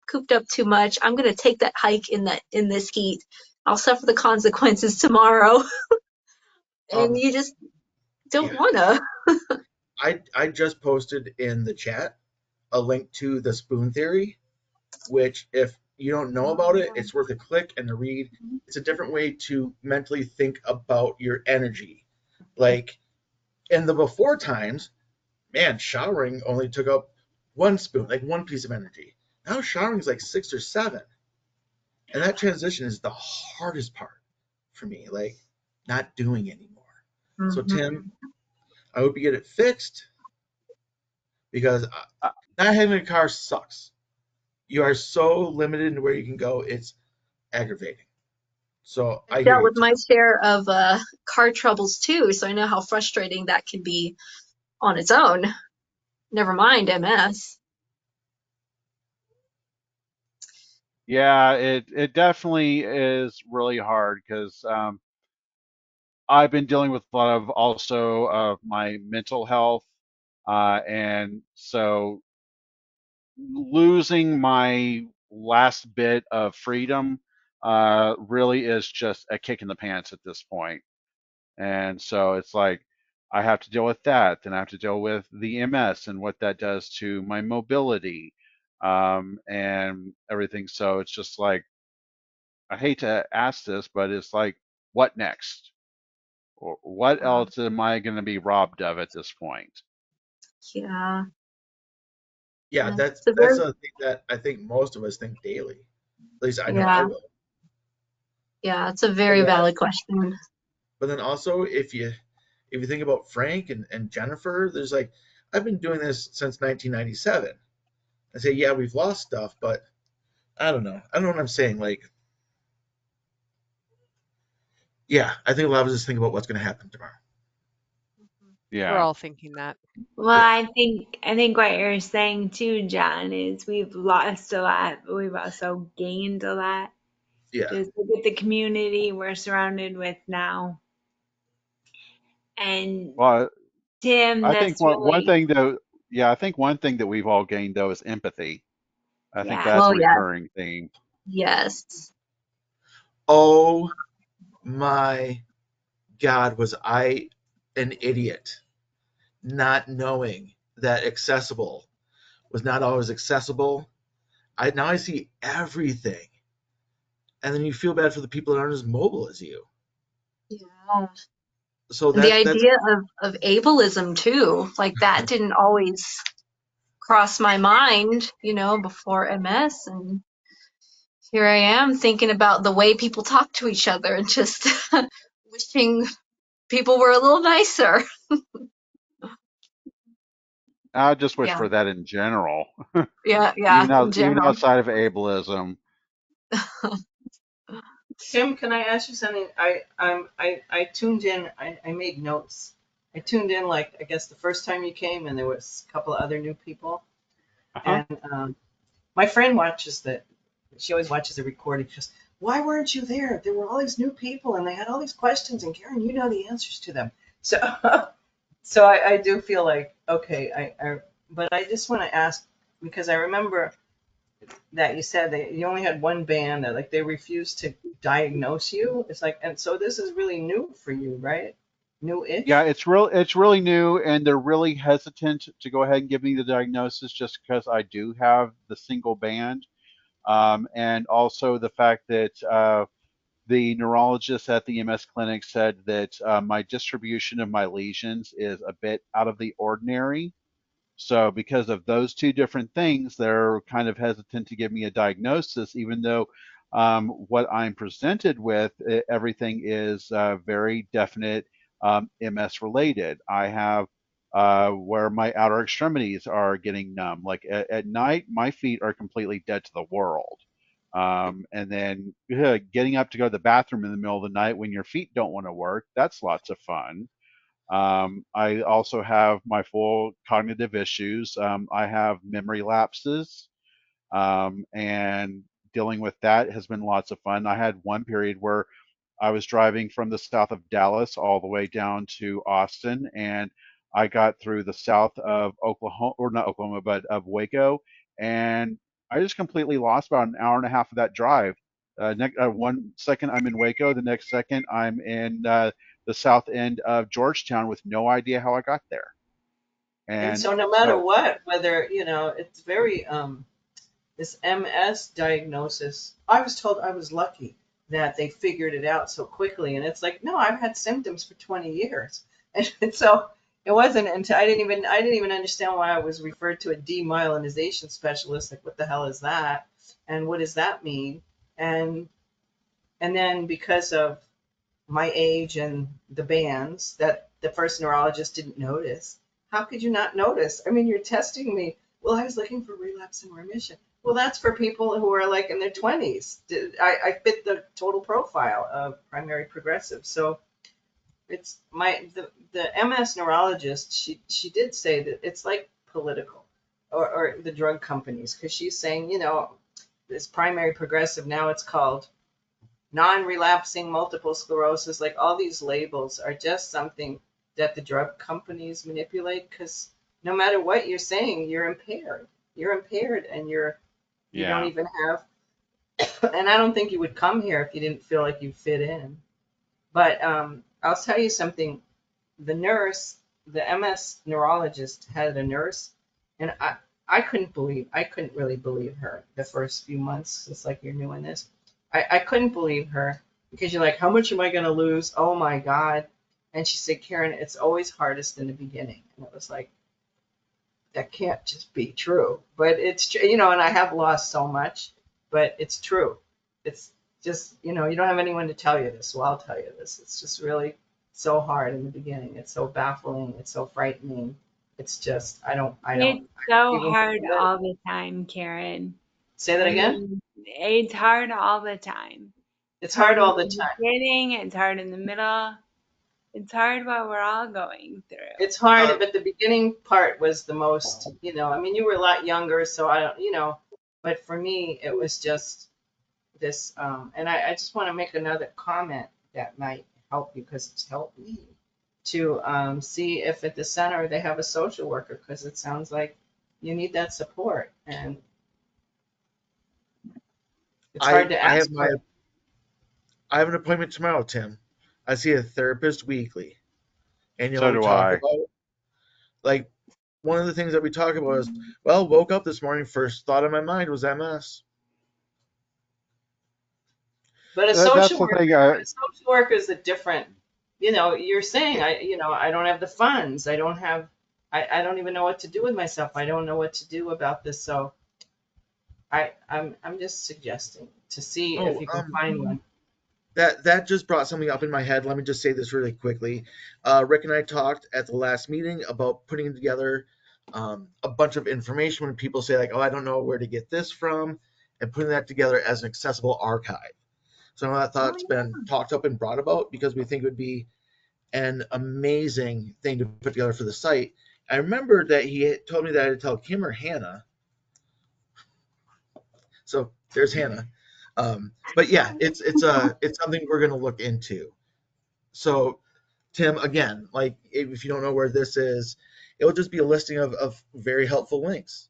S3: too much. I'm gonna take that hike in this heat. I'll suffer the consequences tomorrow. And
S7: Um,
S3: you just don't
S7: yeah,
S3: wanna.
S7: I just posted in the chat a link to the spoon theory, which if you don't know about it, it's worth a click and a read. It's a different way to mentally think about your energy. Like in the before times, man, showering only took up one spoon, like one piece of energy. Now showering is like six or seven. And that transition is the hardest part for me, like not doing anymore. So,
S3: Mhm.
S7: Tim, I hope you get it fixed because
S8: Uh,
S7: not having a car sucks. You are so limited in where you can go, it's aggravating. So, I
S3: I've
S7: hear
S3: dealt
S7: you,
S3: with
S7: Tim.
S3: my share of car troubles too, so I know how frustrating that can be on its own. Never mind MS.
S8: Yeah, it definitely is really hard because I've been dealing with a lot of also of my mental health, and so losing my last bit of freedom really is just a kick in the pants at this point. And so it's like I have to deal with that, then I have to deal with the MS and what that does to my mobility and everything. So it's just like I hate to ask this, but it's like, what next? Or what else am I going to be robbed of at this point?
S3: Yeah,
S7: Yeah,
S3: yeah,
S7: that's a thing that I think most of us think daily. At least I know I
S3: yeah,
S7: will.
S3: yeah. It's a
S7: But
S3: very
S7: yeah,
S3: valid question.
S7: but then also if you think about Frank and Jennifer, there's like I've been doing this since 1997. I say, yeah, we've lost stuff, but I don't know. I don't know what I'm saying. Like, yeah, I think a lot of us just think about what's going to happen tomorrow.
S1: We're
S8: Yeah.
S1: all thinking that.
S4: Well,
S7: Yeah,
S4: I think what you're saying too, John, is we've lost a lot, but we've also gained a lot.
S7: yeah,
S4: Just look at the community we're surrounded with now. And
S8: Well,
S4: Tim,
S8: I think
S4: that's
S8: one
S4: really,
S8: thing though, yeah, I think one thing that we've all gained though is empathy. I think
S4: yeah,
S8: that's
S3: Well,
S8: a
S3: yeah,
S8: recurring theme.
S3: yes.
S7: oh my God, was I an idiot not knowing that accessible was not always accessible? I see everything, and then you feel bad for the people that aren't as mobile as you.
S3: Yeah.
S7: So
S3: And the
S7: that's
S3: idea of ableism too, like that didn't always cross my mind, before MS. And Here I am thinking about the way people talk to each other and just wishing people were a little nicer.
S8: I just wish
S3: Yeah,
S8: for that in general,
S3: yeah, in
S8: even
S3: general.
S8: outside of ableism.
S10: Tim, can I ask you something? I tuned in. I made notes. I tuned in like I guess the first time you came, and there was a couple of other new people.
S8: Uh-huh.
S10: And my friend watches the. She always watches the recording. She goes, "Why weren't you there? There were all these new people, and they had all these questions, and Karen, you know the answers to them." So, so I do feel like okay. But I just want to ask because I remember that you said that you only had one band that like they refused to diagnose you. It's like, and so this is really new for you, right?
S8: Yeah,
S10: New-ish.
S8: it's really new, and they're really hesitant to go ahead and give me the diagnosis just because I do have the single band, and also the fact that the neurologist at the EMS clinic said that my distribution of my lesions is a bit out of the ordinary. So because of those two different things, they're kind of hesitant to give me a diagnosis, even though what I'm presented with, everything is very definite MS related. I have where my outer extremities are getting numb. Like at night, my feet are completely dead to the world. And then getting up to go to the bathroom in the middle of the night when your feet don't want to work, that's lots of fun. I also have my full cognitive issues. I have memory lapses, and dealing with that has been lots of fun. I had one period where I was driving from the south of Dallas all the way down to Austin, and I got through the south of Oklahoma, or not Oklahoma, but of Waco, and I just completely lost about an hour and a half of that drive. 1 second I'm in Waco, the next second I'm in the south end of Georgetown with no idea how I got there.
S10: And
S8: And
S10: so no matter
S8: so,
S10: what, whether, it's very, this MS diagnosis, I was told I was lucky that they figured it out so quickly. And it's like, no, I've had symptoms for 20 years. And so it wasn't until I didn't even understand why I was referred to a demyelinization specialist. Like, what the hell is that? And what does that mean? And and then because of my age and the bands that the first neurologist didn't notice. How could you not notice? I mean, you're testing me. Well, I was looking for relapse and remission. Well, that's for people who are like in their 20s. I fit the total profile of primary progressive. So it's the MS neurologist. She did say that it's like political, or the drug companies, because she's saying, this primary progressive, now it's called non-relapsing multiple sclerosis. Like, all these labels are just something that the drug companies manipulate, because no matter what you're saying, you're impaired, and you don't
S8: yeah.
S10: even have, and I don't think you would come here if you didn't feel like you fit in. But I'll tell you something. The nurse, the MS neurologist, had a nurse, and I couldn't really believe her the first few months. It's like, you're new in this. I couldn't believe her, because you're like, how much am I going to lose? Oh my God. And she said, Karen, it's always hardest in the beginning. And it was like, that can't just be true. But it's true, and I have lost so much, but it's true. It's just, you don't have anyone to tell you this, so I'll tell you this. It's just really so hard in the beginning. It's so baffling. It's so frightening. It's just, I don't
S4: It's so
S10: even
S4: hard
S10: feel it.
S4: all the time, Karen.
S10: Say that
S4: I
S10: again?
S4: mean, it's hard all the time.
S10: It's
S4: It's hard
S10: hard
S4: in
S10: all the
S4: the
S10: time.
S4: beginning, it's hard in the middle, it's hard what we're all going through.
S10: It's hard, but the beginning part was the most, I mean, you were a lot younger, so I don't, but for me, it was just this, and I just want to make another comment that might help you, because it's helped me to see if at the center they have a social worker, because it sounds like you need that support, and it's hard
S7: I
S10: to
S7: I
S10: ask
S7: have my
S10: for.
S7: I have an appointment tomorrow, Tim. I see a therapist weekly, and
S8: So
S7: we
S8: do
S7: talk
S8: I.
S7: about, like, one of the things that we talk about is, well, woke up this morning, first thought in my mind was MS.
S10: But a
S8: That's
S10: social
S8: the
S10: worker,
S8: thing.
S10: a social worker is a different, you're saying, I don't have the funds. I don't even know what to do with myself. I don't know what to do about this. So I'm just suggesting to see if
S7: Oh,
S10: you can find one.
S7: that just brought something up in my head. Let me just say this really quickly. Rick and I talked at the last meeting about putting together a bunch of information when people say like, "Oh, I don't know where to get this from," and putting that together as an accessible archive. So that
S3: Oh,
S7: thought's been talked up and brought about because we think it would be an amazing thing to put together for the site. I remember that he had told me that I had to tell Kim or Hannah. So there's Hannah. But yeah, it's something we're going to look into. So Tim, again, like if you don't know where this is, it will just be a listing of very helpful links.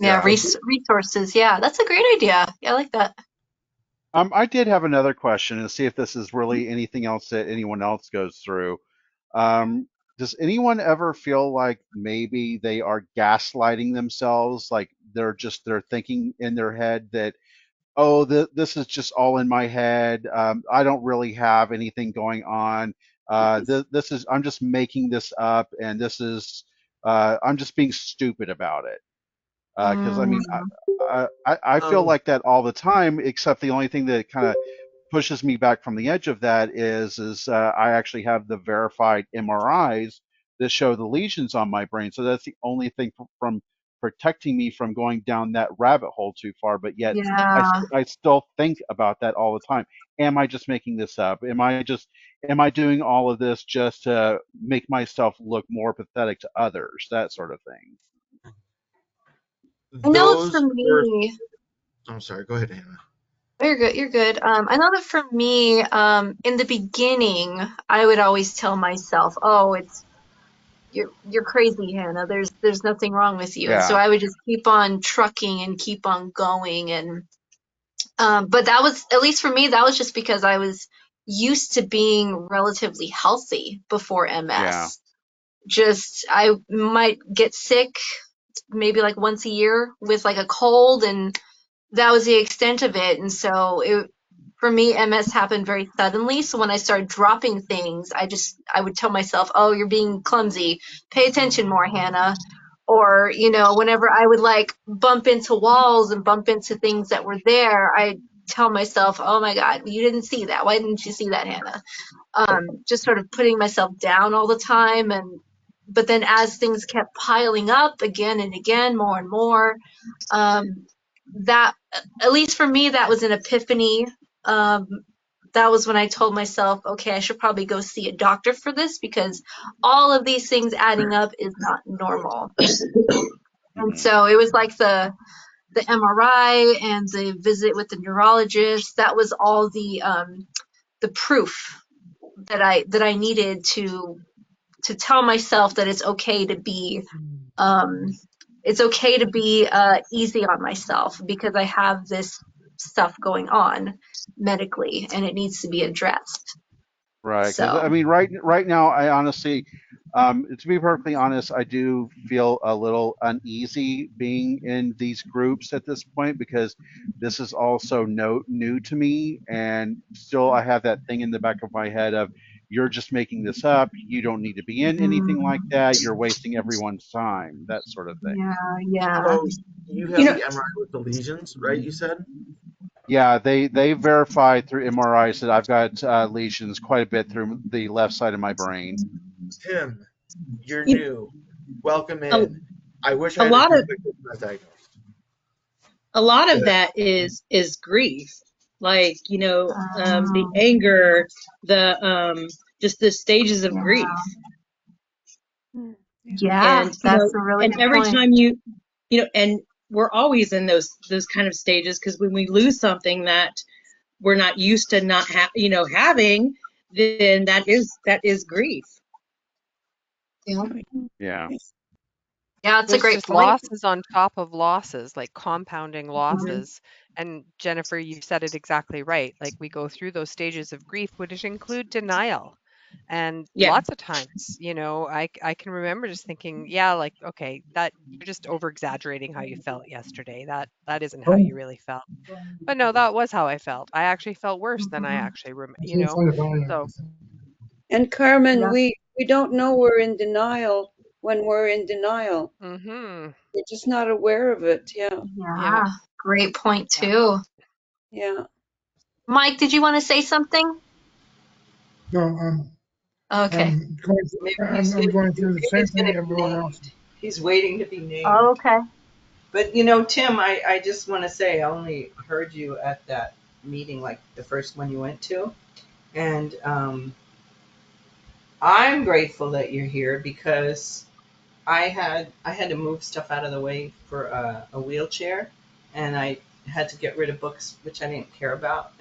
S3: yeah,
S8: Yeah.
S3: resources. Yeah, that's a great idea. Yeah, I like that.
S8: I did have another question and see if this is really anything else that anyone else goes through. Um, does anyone ever feel like maybe they are gaslighting themselves? Like they're thinking in their head that, oh, this is just all in my head. I don't really have anything going on. This is I'm just making this up, and this is I'm just being stupid about it. Because I mean,
S3: Mm,
S8: I feel
S7: Um,
S8: like that all the time, except the only thing that kind of pushes me back from the edge of that is I actually have the verified MRIs that show the lesions on my brain. So that's the only thing from protecting me from going down that rabbit hole too far. But yet
S3: yeah.
S8: I still think about that all the time. Am I just making this up? Am I doing all of this just to make myself look more pathetic to others? That sort of thing.
S3: I know for
S7: those were.
S3: me,
S7: I'm sorry. Go ahead, Hannah.
S3: oh, you're good, you're good. I know that for me, in the beginning, I would always tell myself, "Oh, it's you're crazy, Hannah. There's nothing wrong with you." And so
S8: Yeah,
S3: I would just keep on trucking and keep on going. And but that was, at least for me, that was just because I was used to being relatively healthy before
S8: yeah,
S3: MS. Just I might get sick maybe like once a year with like a cold, and that was the extent of it. And so for me, MS happened very suddenly. So when I started dropping things, I would tell myself, "Oh, you're being clumsy. Pay attention more, Hannah." Or, whenever I would like bump into walls and bump into things that were there, I tell myself, "Oh my God, you didn't see that. Why didn't you see that, Hannah?" Just sort of putting myself down all the time. But then as things kept piling up again and again, more and more, um, that, at least for me, that was an epiphany. Um, that was when I told myself, okay, I should probably go see a doctor for this, because all of these things adding up is not normal. And
S8: hmm
S3: so it was like the MRI and the visit with the neurologist. That was all the proof that I needed to tell myself that um, it's okay to be easy on myself, because I have this stuff going on medically and it needs to be addressed.
S8: right. Because I
S3: So,
S8: mean, right now, I honestly, to be perfectly honest, I do feel a little uneasy being in these groups at this point because this is also new to me, and still I have that thing in the back of my head of you're just making this up. You don't need to be in anything like
S3: mm,
S8: that. You're wasting everyone's time. That sort of thing.
S3: yeah, yeah.
S7: So you
S3: You
S7: have
S3: know,
S7: the MRI with the lesions, right? You said.
S8: Yeah, they verified through MRIs that I've got lesions quite a bit through the left side of my brain.
S7: Tim, you're
S9: You,
S7: new. Welcome
S9: a,
S7: in. I wish I
S9: a
S7: had a
S9: lot
S7: group
S9: of
S7: like this when I was diagnosed.
S9: that is grief, like the
S3: um,
S9: anger, the just the stages of grief.
S3: yeah,
S1: Mm, yeah.
S3: yeah,
S9: And
S3: that's a really
S9: and
S3: good
S9: every
S3: point.
S9: time and we're always in those kind of stages, because when we lose something that we're not used to not having, then that is grief.
S3: Yeah,
S8: Yeah,
S3: yeah, it's a
S1: There's
S3: great
S1: just
S3: point.
S1: losses on top of losses, like compounding
S3: Mhm.
S1: losses. And Jennifer, you said it exactly right. Like we go through those stages of grief, which include denial. And
S9: Yeah.
S1: lots of times, I can remember just thinking, yeah, like, okay, that you're just over exaggerating how you felt yesterday. That isn't how you really felt. But no, that was how I felt. I actually felt worse than I
S3: Mhm.
S1: actually So,
S6: And Carmen,
S3: Yeah,
S6: we don't know we're in denial when we're in denial.
S1: mhm.
S6: We're just not aware of it. Yeah.
S1: Yeah.
S3: yeah. Great point
S1: Yeah.
S3: too.
S6: Yeah.
S3: Mike, did you want to say something?
S2: No,
S3: Okay.
S10: Maybe
S2: I'm going through the
S10: maybe
S2: same
S10: he's going
S2: thing
S10: to be
S2: everyone else.
S10: named. He's waiting to be named.
S3: Okay.
S10: But Tim, I just want to say I only heard you at that meeting, like the first one you went to, and I'm grateful that you're here because I had to move stuff out of the way for a wheelchair, and I had to get rid of books which I didn't care about,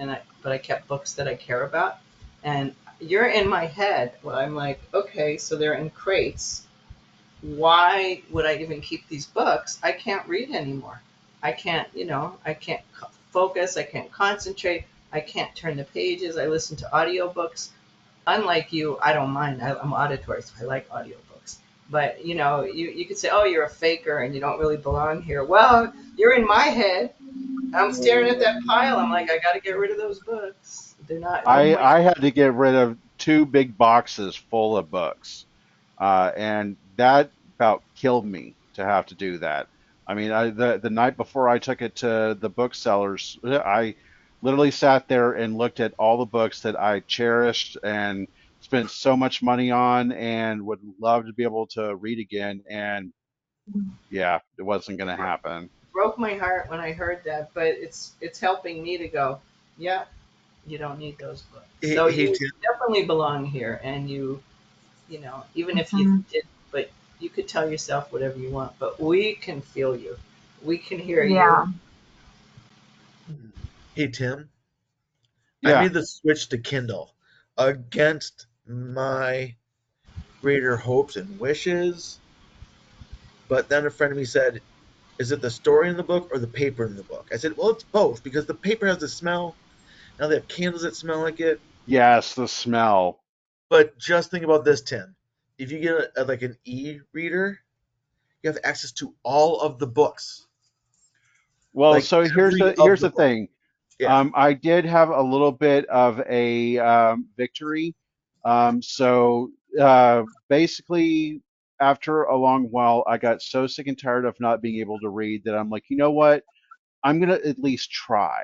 S10: but I kept books that I care about, and you're in my head. Well, I'm like, okay, so they're in crates. Why would I even keep these books? I can't read anymore. I can't focus. I can't concentrate. I can't turn the pages. I listen to audiobooks. Unlike you, I don't mind. I'm auditory, so I like audiobooks. But you could say, "Oh, you're a faker and you don't really belong here." Well, you're in my head. I'm staring at that pile. I'm like, I got to get rid of those books. They're not in my.
S8: I had to get rid of two big boxes full of books. And that about killed me to have to do that. I mean, the night before I took it to the booksellers, I literally sat there and looked at all the books that I cherished and spent so much money on and would love to be able to read again. And yeah, it wasn't going to happen.
S10: Broke my heart when I heard that, but it's helping me to go, yeah, you don't need those books.
S7: Hey,
S10: So
S7: hey
S10: you
S7: Tim.
S10: definitely belong here, and even if you
S3: Mhm.
S10: did, but you could tell yourself whatever you want, but we can feel you, we can hear
S3: Yeah.
S10: you.
S7: Hey Tim. I
S8: Yeah.
S7: made the switch to Kindle against my greater hopes and wishes, but then a friend of me said, "Is it the story in the book or the paper in the book?" I said, "Well, it's both because the paper has the smell. Now they have candles that smell like it."
S8: Yes, the smell.
S7: But just think about this, Tim. If you get like an e-reader, you have access to all of the books,
S8: Well,
S7: like
S8: so
S7: every of
S8: here's
S7: the
S8: the
S7: book.
S8: thing.
S7: Yeah.
S8: I did have a little bit of a victory. So basically, after a long while, I got so sick and tired of not being able to read that I'm like, you know what? I'm gonna at least try.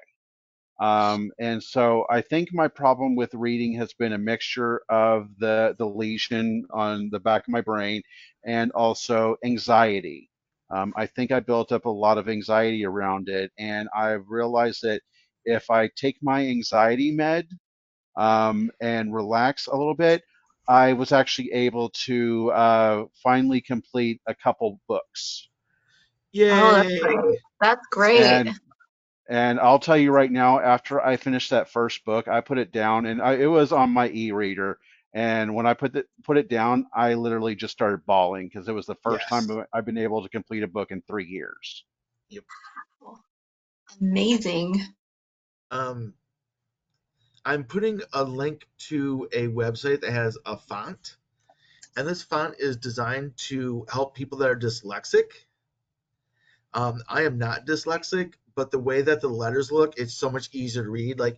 S8: And so I think my problem with reading has been a mixture of the lesion on the back of my brain and also anxiety. I think I built up a lot of anxiety around it, and I've realized that if I take my anxiety med and relax a little bit, I was actually able to finally complete a couple books.
S3: Oh, that's great.
S7: Yay.
S3: That's great.
S8: And I'll tell you right now, after I finished that first book, I put it down, and it was on my e-reader. And when I put it down, I literally just started bawling because it was the first time
S7: Yes.
S8: I've been able to complete a book in 3 years.
S7: Yep.
S3: Amazing.
S7: Um, I'm putting a link to a website that has a font, and this font is designed to help people that are dyslexic. I am not dyslexic, but the way that the letters look, it's so much easier to read. Like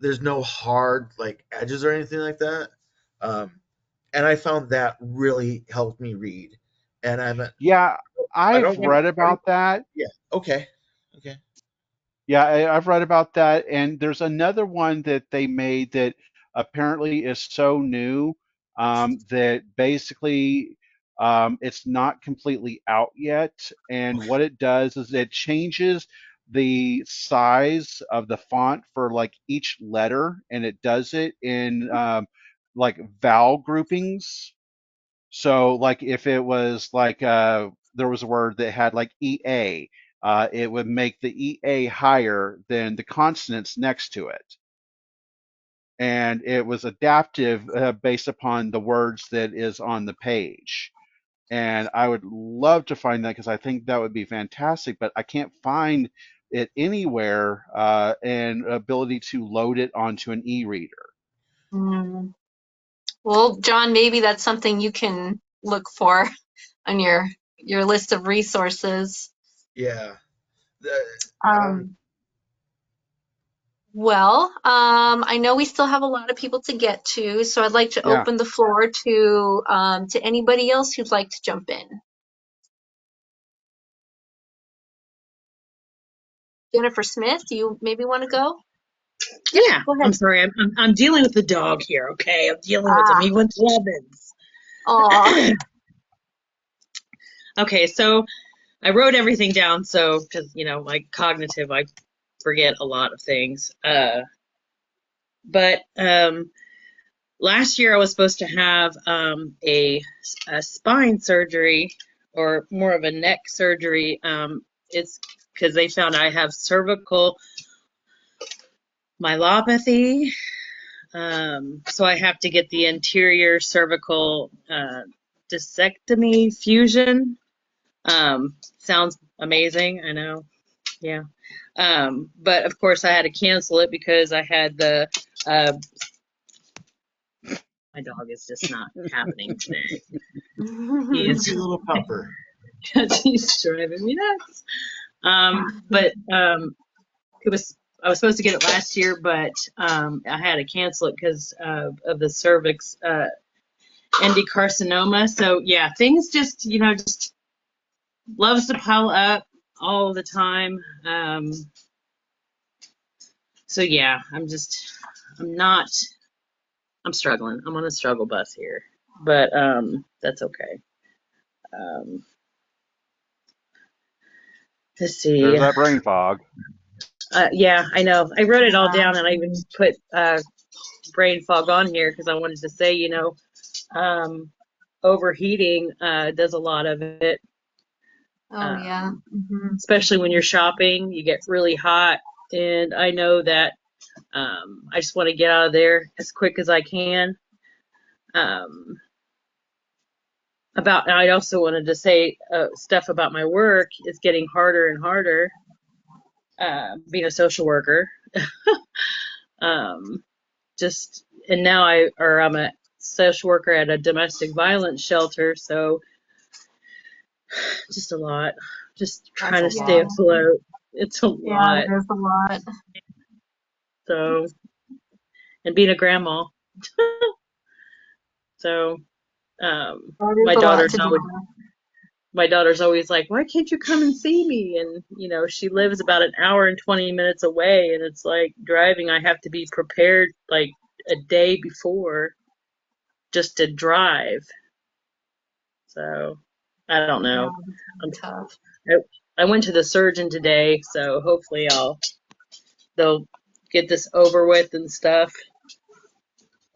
S7: there's no hard like edges or anything like that. Um, and I found that really helped me read. And
S8: Yeah,
S7: I
S8: I've
S7: don't want to
S8: read about that.
S7: yeah, okay. Okay.
S8: Yeah, I've read about that, and there's another one that they made that apparently is so new that basically it's not completely out yet. And what it does is it changes the size of the font for like each letter, and it does it in like vowel groupings. So like if it was like there was a word that had like EA, it would make the EA higher than the consonants next to it. And it was adaptive based upon the words that is on the page. And I would love to find that because I think that would be fantastic, but I can't find it anywhere and ability to load it onto an e-reader.
S3: Mm. Well, John, maybe that's something you can look for on your list of resources.
S7: Yeah. The,
S3: Um, I know we still have a lot of people to get to, so I'd like to
S8: Yeah.
S3: open the floor to anybody else who'd like to jump in. Jennifer Smith, do you maybe want to go? Yep,
S9: Yeah,
S3: go
S9: I'm
S3: ahead.
S9: sorry. I'm dealing with the dog here. Okay, I'm dealing with him.
S3: Ah,
S9: He wants Levins.
S3: aw,
S9: Okay, so I wrote everything down. So because like cognitive, I forget a lot of things. But last year I was supposed to have a spine surgery, or more of a neck surgery. It's because they found I have cervical myelopathy. So I have to get the anterior cervical discectomy fusion. Sounds amazing, I know. Yeah. But of course I had to cancel it because I had the my dog is just not happening today.
S7: He's
S9: He's
S7: a little pupper.
S9: he's driving me nuts. But it was I was supposed to get it last year, but I had to cancel it because of the cervix endocarcinoma. So yeah, things just loves to pile up all the time. So yeah, I'm not I'm struggling. I'm on a struggle bus here, but that's okay. Um, let's
S8: There's
S9: see.
S8: that brain fog.
S9: Yeah, I know. I wrote it all
S3: yeah.
S9: down, and I even put brain fog on here because I wanted to say, um, overheating does a lot of it.
S3: Oh, yeah.
S9: Um, especially when you're shopping, you get really hot, and I know that I just want to get out of there as quick as I can. Um, I also wanted to say stuff about my work is getting harder and harder. Being a social worker, um, and now I'm a social worker at a domestic violence shelter, so just a lot. Just
S1: That's
S9: trying
S1: a
S9: to stay
S3: Yeah.
S1: lot.
S9: afloat. It's a
S3: Yeah,
S9: lot.
S3: it is a lot.
S9: So, and being a grandma. So,
S3: That is
S9: my
S3: a lot
S9: daughter's
S3: to do.
S9: always my daughter's always like, "Why can't you come and see me?" And she lives about an hour and 20 minutes away, and it's like driving. I have to be prepared like a day before just to drive. So, I don't
S3: Yeah,
S9: know.
S3: it's
S9: I'm,
S3: tough.
S9: I went to the surgeon today, so hopefully they'll get this over with and stuff,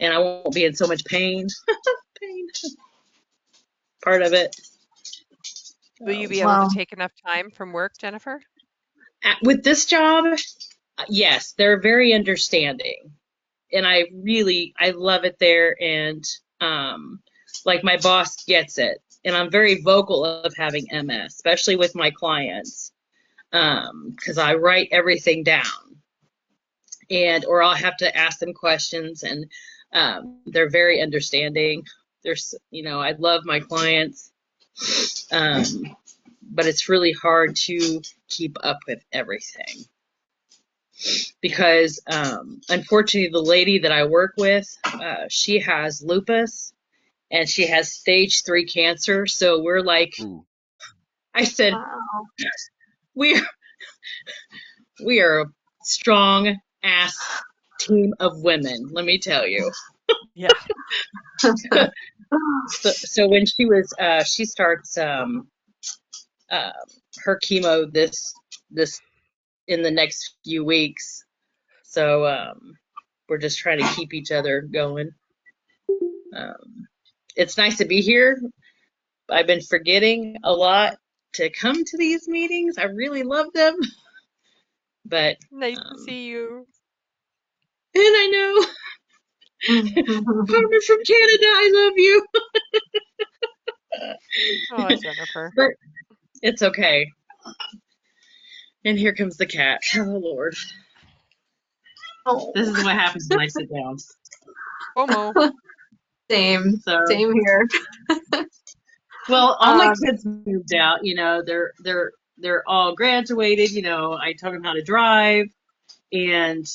S9: and I won't be in so much pain. Pain part of it.
S1: Will you
S9: So,
S1: be able to
S3: Well,
S1: take enough time from work, Jennifer?
S9: with this job, yes, they're very understanding, and I love it there, and like my boss gets it, and I'm very vocal of having MS, especially with my clients, because I write everything down, or I'll have to ask them questions, and they're very understanding. I love my clients, um, but it's really hard to keep up with everything because, unfortunately, the lady that I work with, she has lupus and she has stage 3 cancer. So we're like,
S8: Ooh.
S9: I said,
S3: wow.
S9: we we are a strong ass team of women. Let me tell you.
S1: Yeah.
S9: So when she starts uh, her chemo this in the next few weeks. So we're just trying to keep each other going. Um, it's nice to be here. I've been forgetting a lot to come to these meetings. I really love them, but
S1: Nice to
S9: um,
S1: see you.
S9: and I know partner from Canada, I love you,
S1: Oh, Jennifer.
S9: but it's okay. And here comes the cat. Oh Lord,
S3: Oh,
S9: this is what happens when I sit down.
S1: FOMO.
S3: same,
S9: So,
S3: same here.
S9: well, all my
S3: Um,
S9: kids moved out. They're all graduated. I taught them how to drive, and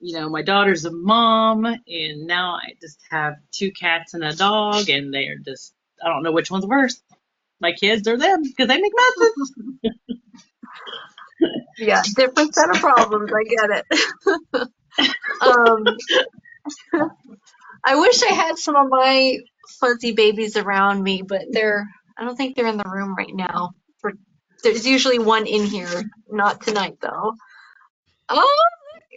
S9: my daughter's a mom, and now I just have 2 cats and a dog, and they're just I don't know which one's worse, my kids or them, because they make messes.
S3: Yeah, different set of problems. I get it. um, I wish I had some of my fuzzy babies around me, but I don't think they're in the room right now. There's usually one in here. Not tonight, though. Oh,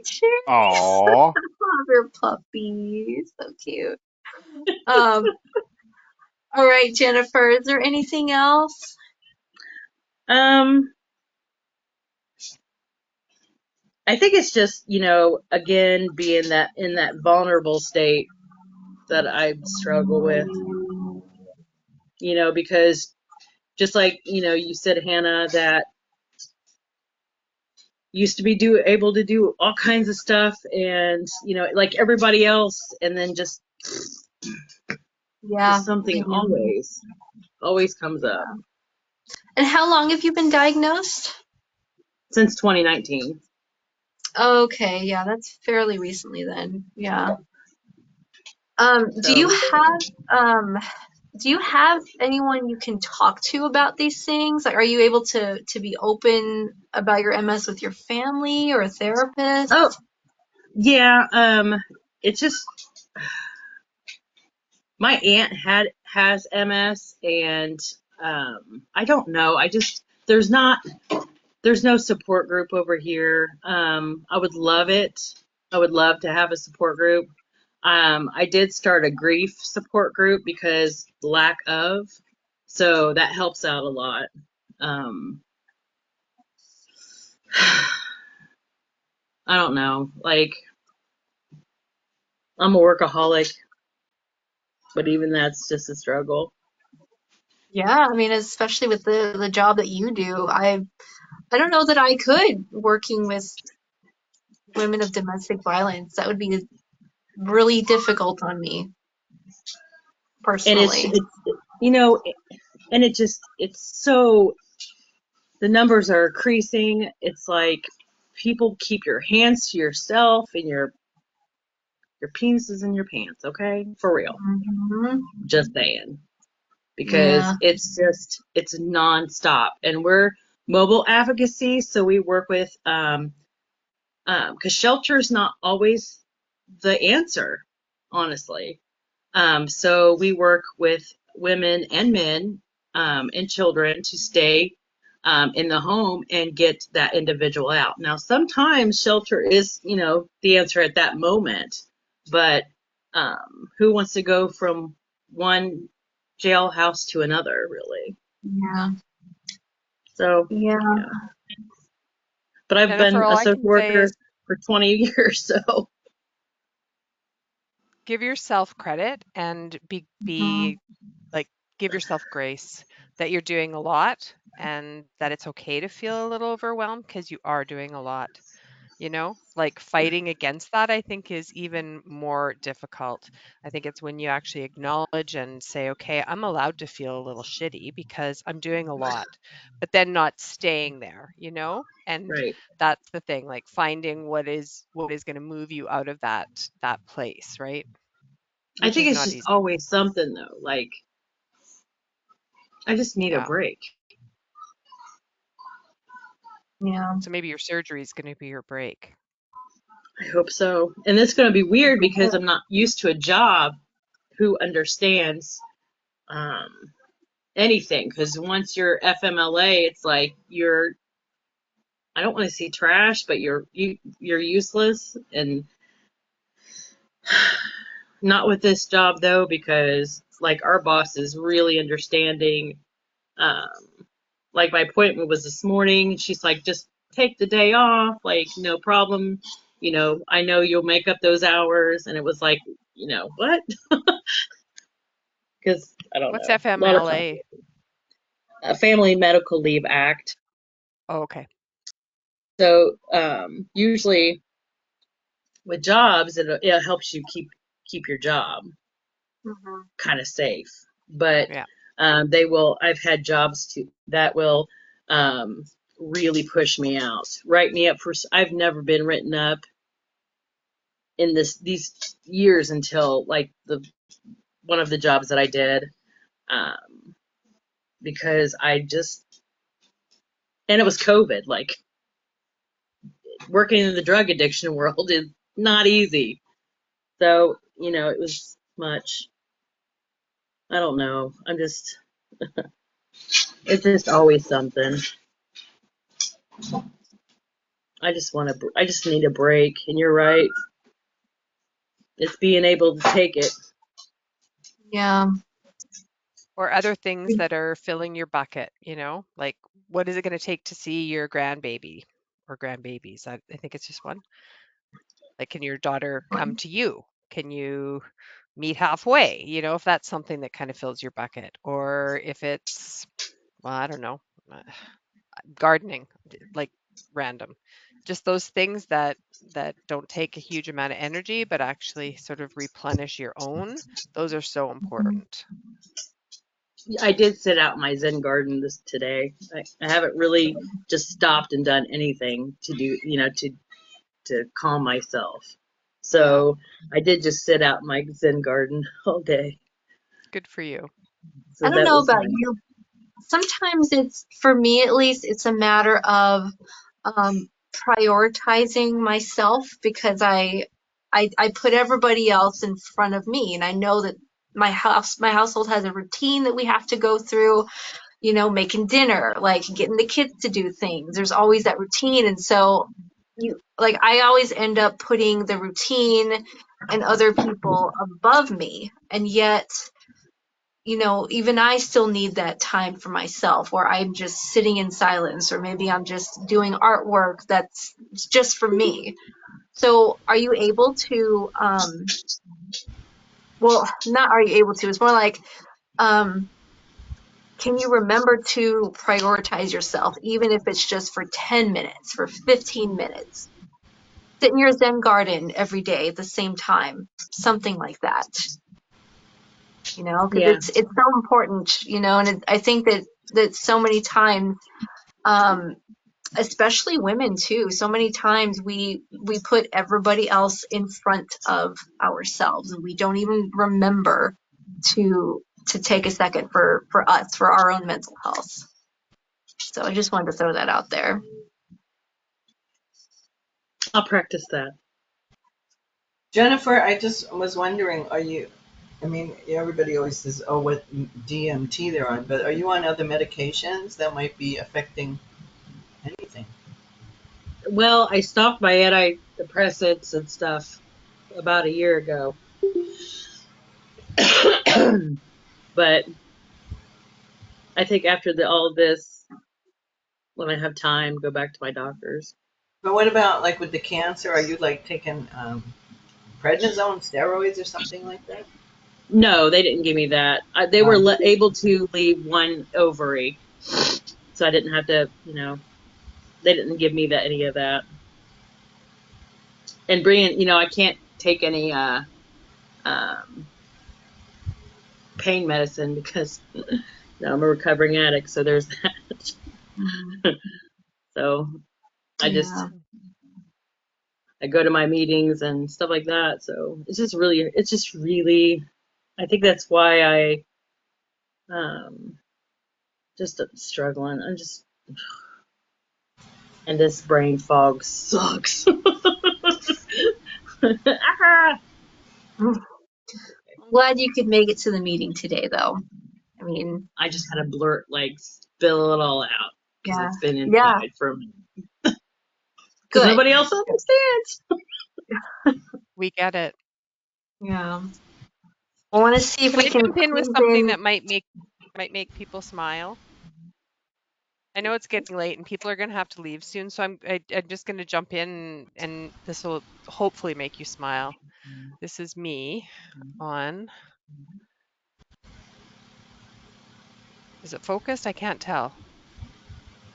S3: Sherry.
S8: Aw.
S3: Other puppy. So cute. Um, all right, Jennifer, is there anything else?
S9: Um, I think it's just, again, being that in that vulnerable state that I struggle with, because just like, you said, Hannah, that used to be able to do all kinds of stuff and, like everybody else, and then just
S3: Yeah.
S9: something
S3: Yeah.
S9: always comes up
S3: And how long have you been diagnosed?
S9: since 2019.
S3: Okay, yeah, that's fairly recently then. Yeah. Um, do you
S9: So,
S3: have um do you have anyone you can talk to about these things? Like, are you able to be open about your MS with your family or a
S9: oh,
S3: therapist?
S9: yeah, it's just my aunt has MS, and I don't know. There's no support group over here. I would love it. I would love to have a support group. I did start a grief support group because lack of, so that helps out a lot. Um, I don't know. Like, I'm a workaholic, but even that's just a struggle.
S3: Yeah, I mean, especially with the job that you do, I don't know that I could working with women of domestic violence. That would be really difficult on me
S9: And
S3: personally.
S9: you know, and it's so, the numbers are increasing. It's like people keep your hands to yourself and your penis is in your pants, okay? For real.
S3: Hmm.
S9: Just saying. Because
S3: Yeah.
S9: it's nonstop. And we're mobile advocacy, so we work with because shelter is not always the answer, honestly. So we work with women and men and children to stay in the home and get that individual out. Now, sometimes shelter is, the answer at that moment, but who wants to go from one jailhouse to another, really?
S3: Yeah.
S9: So,
S3: Yeah.
S9: yeah. But I've
S1: Jennifer,
S9: been a
S1: all I
S9: social
S1: can say
S9: worker
S1: is
S9: for 20 years, so
S1: give yourself credit and
S3: Hmm.
S1: be like give yourself grace that you're doing a lot and that it's okay to feel a little overwhelmed because you are doing a lot. Like fighting against that, I think is even more difficult. I think it's when you actually acknowledge and say, okay, I'm allowed to feel a little shitty because I'm doing a lot, but then not staying there. And
S9: right.
S1: that's the thing, like finding what is going to move you out of that place, right?
S9: I
S1: Which
S9: think
S1: is
S9: it's
S1: not
S9: just
S1: easy.
S9: always something, though. Like, I just need a
S1: Yeah.
S9: break.
S3: Yeah.
S1: So maybe your surgery is going to be your break.
S9: I hope so. And it's going to be weird because I'm not used to a job who understands um, anything. Because once you're FMLA, it's like I don't want to say trash, but you're useless. And not with this job though, because like our boss is really understanding. Um, like my appointment was this morning. She's like, just take the day off, like no problem. I know you'll make up those hours. And it was like, what? Because I don't
S1: What's
S9: know, a lot of fun.
S1: FMLA?
S9: Family Medical Leave Act.
S1: Oh, okay.
S9: So usually with jobs, it helps you keep your job
S3: Hmm.
S9: kind of safe. But
S1: Yeah.
S9: they will. I've had jobs that will um, really push me out, write me up for. I've never been written up in these years until like the one of the jobs that I did, um, because I just, and it was COVID. Like working in the drug addiction world is not easy. So, it was much. I don't know. It's just always something. I just need a break. And you're right. It's being able to take it.
S3: Yeah.
S1: Or other things that are filling your bucket, like what is it going to take to see your grandbaby or grandbabies? I think it's just one. Like, can your daughter come to you? Can you meet halfway? If that's something that kind of fills your bucket, or if it's, well, I don't know, uh, gardening, like random, just those things that don't take a huge amount of energy, but actually sort of replenish your own. Those are so important.
S9: I did sit out in my Zen garden today. I haven't really just stopped and done anything to do, to calm myself. So I did just sit out in my Zen garden all day.
S1: Good for you.
S3: I
S9: So
S3: don't
S9: that
S3: know
S9: was
S3: about
S9: nice.
S3: you. Sometimes for me at least, it's a matter of prioritizing myself because I put everybody else in front of me, and I know that my household has a routine that we have to go through, making dinner, like getting the kids to do things. There's always that routine. And so I always end up putting the routine and other people above me. And yet, even I still need that time for myself where I'm just sitting in silence, or maybe I'm just doing artwork that's just for me. So are you able to, well, not are you able to, it's more like, um, can you remember to prioritize yourself, even if it's just for 10 minutes, for 15 minutes? Sit in your Zen garden every day at the same time, something like that, because
S9: Yeah.
S3: it's so important, and I think that so many times, um, especially women too, so many times we put everybody else in front of ourselves, and we don't even remember to take a second for us, for our own mental health. So I just wanted to throw that out there.
S9: I'll practice that.
S10: Jennifer, I just was wondering, I mean, everybody always says, oh, what DMT they're on, but are you on other medications that might be affecting anything?
S9: Well, I stopped my antidepressants and stuff about a year ago. But I think after all this, when I have time, go back to my doctors.
S10: But what about like with the cancer? Are you like taking prednisone, steroids, or something like that?
S9: No, they didn't give me that. They were
S10: Um,
S9: able to leave one ovary, so I didn't have to, they didn't give me any of that. And bringing, I can't take any um, pain medicine because I'm a recovering addict. So there's that.
S3: Mhm.
S9: So I just
S3: Yeah.
S9: I go to my meetings and stuff like that. So it's just really, I think that's why um, just struggling. And this brain fog sucks.
S3: Glad you could make it to the meeting today, though. I mean,
S9: I just kind of spill it all out because
S3: yeah,
S9: it's been
S3: yeah,
S9: inside for a minute. Because
S3: good.
S9: nobody else understands.
S1: We get it.
S3: Yeah. I want to see if
S1: Can
S3: we
S1: I
S3: can
S1: jump in with
S3: squeeze
S1: something
S3: in.
S1: that might make people smile? I know it's getting late and people are going to have to leave soon, so I'm just going to jump in and this will hopefully make you smile. This is me on, is it focused? I can't tell.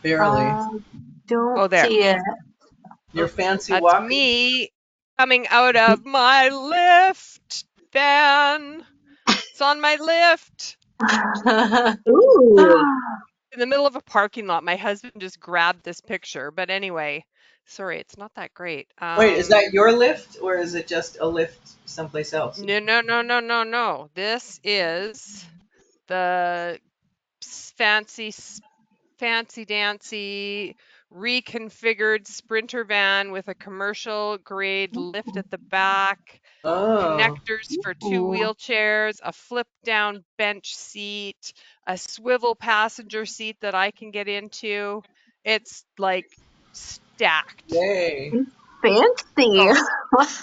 S10: barely.
S3: Uh, don't
S1: Oh, there.
S3: see it.
S10: Your fancy
S1: That's
S10: walking.
S1: me coming out of my lift van. It's on my lift
S9: Ooh.
S1: in the middle of a parking lot. My husband just grabbed this picture, but anyway, sorry, it's not that great.
S10: Wait, is that your lift or is it just a lift someplace else?
S1: No, no, no, no, no, no. This is the fancy fancy dancy reconfigured Sprinter van with a commercial grade lift at the back,
S10: Oh,
S1: connectors for two
S3: Ooh,
S1: wheelchairs, a flip down bench seat, a swivel passenger seat that I can get into. It's like stacked.
S10: yay.
S3: fancy.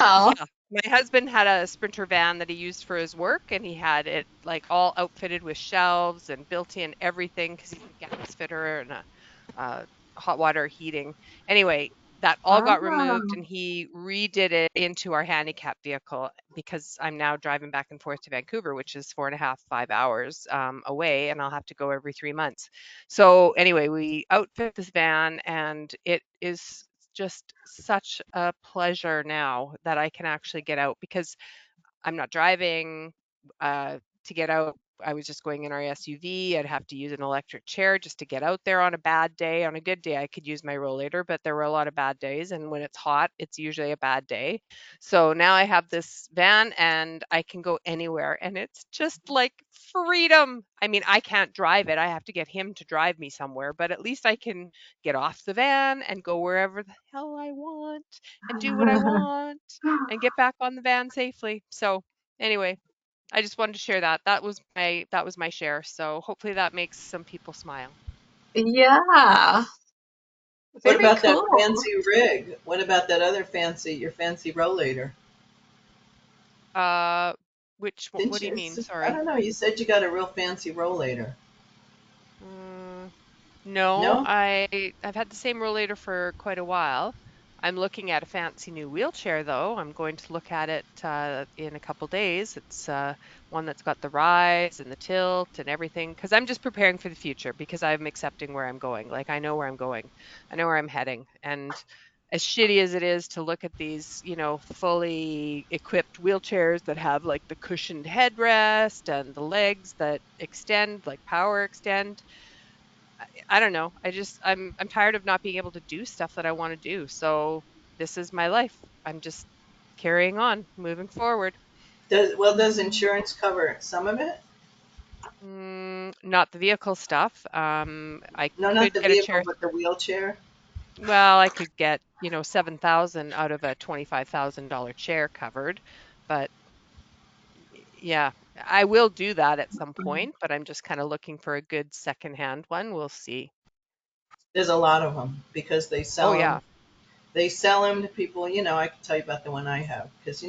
S1: Oh,
S3: Wow.
S1: yeah. My husband had a Sprinter van that he used for his work, and he had it like all outfitted with shelves and built in everything because he's a gas fitter and a uh, hot water heating. Anyway, that all got removed,
S3: Oh.
S1: and he redid it into our handicap vehicle because I'm now driving back and forth to Vancouver, which is 4.5, 5 hours away, and I'll have to go every 3 months. So anyway, we outfit this van, and it is just such a pleasure now that I can actually get out because I'm not driving to get out. I was just going in our SUV. I'd have to use an electric chair just to get out there on a bad day. On a good day, I could use my rollator, but there were a lot of bad days. And when it's hot, it's usually a bad day. So now I have this van and I can go anywhere. And it's just like freedom. I mean, I can't drive it. I have to get him to drive me somewhere, but at least I can get off the van and go wherever the hell I want and do what I want and get back on the van safely. So anyway, I just wanted to share that. That was my share. So hopefully that makes some people smile.
S3: Yeah,
S10: What
S3: very
S10: about that
S3: cool.
S10: fancy rig? What about that other fancy, your fancy rollator?
S1: Uh, what
S10: Didn't
S1: do
S10: you?
S1: you mean?
S10: I
S1: Sorry.
S10: don't know. You said you got a real fancy rollator.
S1: Mm, no,
S10: No?
S1: I've had the same rollator for quite a while. I'm looking at a fancy new wheelchair though. I'm going to look at it in a couple days. It's one that's got the rise and the tilt and everything because I'm just preparing for the future because I'm accepting where I'm going. Like I know where I'm going. I know where I'm heading. And as shitty as it is to look at these, fully equipped wheelchairs that have like the cushioned headrest and the legs that extend, like power extend, I don't know. I'm tired of not being able to do stuff that I want to do. So this is my life. I'm just carrying on, moving forward.
S10: Does insurance cover some of it?
S1: Not the vehicle stuff. I
S10: No, not
S1: could
S10: the
S1: get a
S10: vehicle,
S1: chair.
S10: but the wheelchair.
S1: Well, I could get, 7,000 out of a $25,000 chair covered, but yeah, I will do that at some point, but I'm just kind of looking for a good secondhand one. We'll see.
S10: There's a lot of them because they
S1: Oh
S10: sell them.
S1: yeah.
S10: They sell them to people. I can tell you about the one I have because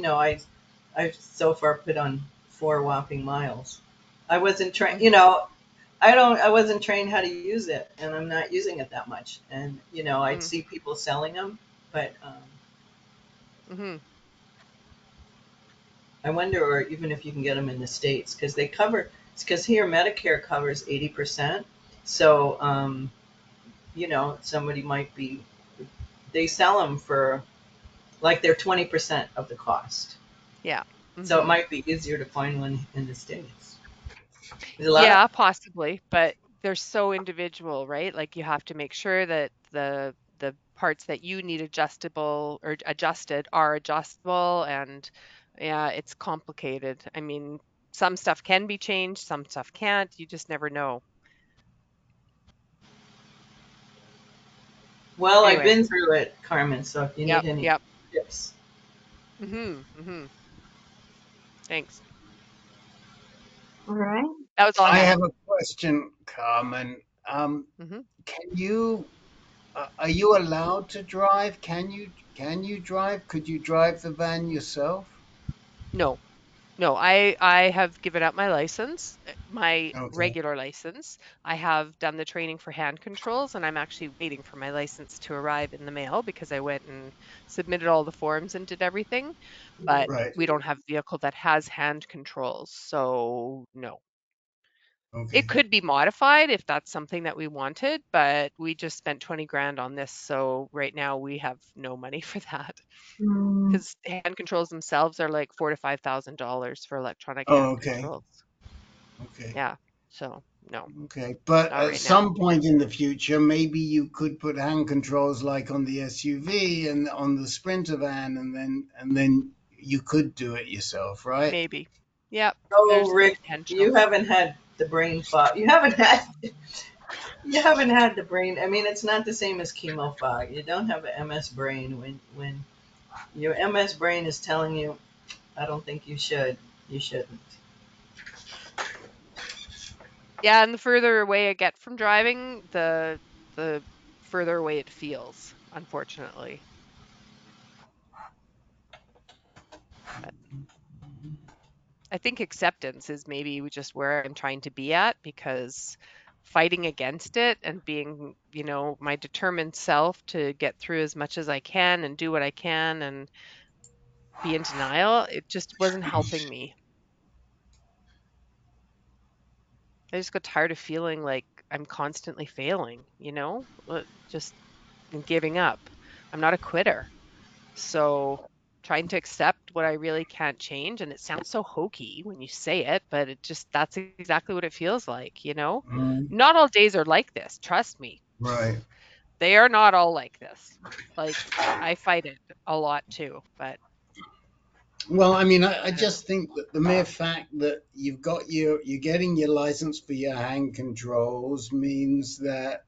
S10: I've so far put on 4 whopping miles. I wasn't trained.
S1: hmm
S10: I wasn't trained how to use it, and I'm not using it that much. And I'd see people selling them, but
S1: hmm
S10: I wonder, or even if you can get them in the states, because they cover. Because here Medicare covers 80%. So somebody might be. They sell them for like they're 20% of the cost.
S1: Yeah.
S10: So it
S1: hmm
S10: might be easier to find one in the states. There's a lot of.
S1: Yeah, possibly, but they're so individual, right? Like you have to make sure that the parts that you need adjustable or adjusted are adjustable and yeah, it's complicated. I mean, some stuff can be changed, some stuff can't. You just never know.
S10: Well, I've
S1: Anyway,
S10: been through it, Carmen. So if you
S1: yep,
S10: need any
S1: yep.
S10: tips,
S1: Thanks.
S3: All right.
S1: That was all I
S11: I
S1: had.
S11: have a question, Carmen. Um,
S1: hmm
S11: can you are you allowed to drive? Can you drive? Could you drive the van yourself?
S1: No. No, I have given up my license, my
S11: Okay.
S1: regular license. I have done the training for hand controls, and I'm actually waiting for my license to arrive in the mail because I went and submitted all the forms and did everything. But
S11: Right.
S1: we don't have a vehicle that has hand controls, so no. It
S11: Okay.
S1: could be modified if that's something that we wanted, but we just spent 20 grand on this, so right now we have no money for that.
S3: Mm,
S1: Because hand controls themselves are like $4,000 to $5,000 for electronic
S11: Oh,
S1: hand
S11: okay.
S1: controls.
S11: Okay.
S1: Yeah. So no,
S11: Okay. But
S1: not
S11: at
S1: right now.
S11: some point in the future, maybe you could put hand controls like on the SUV and on the Sprinter van, and then you could do it yourself, right?
S1: Maybe. Yep.
S10: oh
S1: There's the
S10: Rick,
S1: potential.
S10: you haven't had the brain fog. You haven't had You haven't had the brain. I mean, it's not the same as chemo fog. You don't have an MS brain when your MS brain is telling you, I don't think you should. You shouldn't.
S1: Yeah, and the further away I get from driving, the further away it feels, unfortunately. But I think acceptance is maybe just where I'm trying to be at because fighting against it and being, my determined self to get through as much as I can and do what I can and be in denial, it just wasn't helping me. I just got tired of feeling like I'm constantly failing, just and giving up. I'm not a quitter. So trying to accept what I really can't change, and it sounds so hokey when you say it, but that's exactly what it feels like.
S11: Mm,
S1: Not all days are like this, trust me.
S11: right.
S1: They are not all like this. Like I fight it a lot too, but
S11: Well, I mean, I
S1: I don't
S11: just think that the mere fact that you're getting your license for your hand controls means that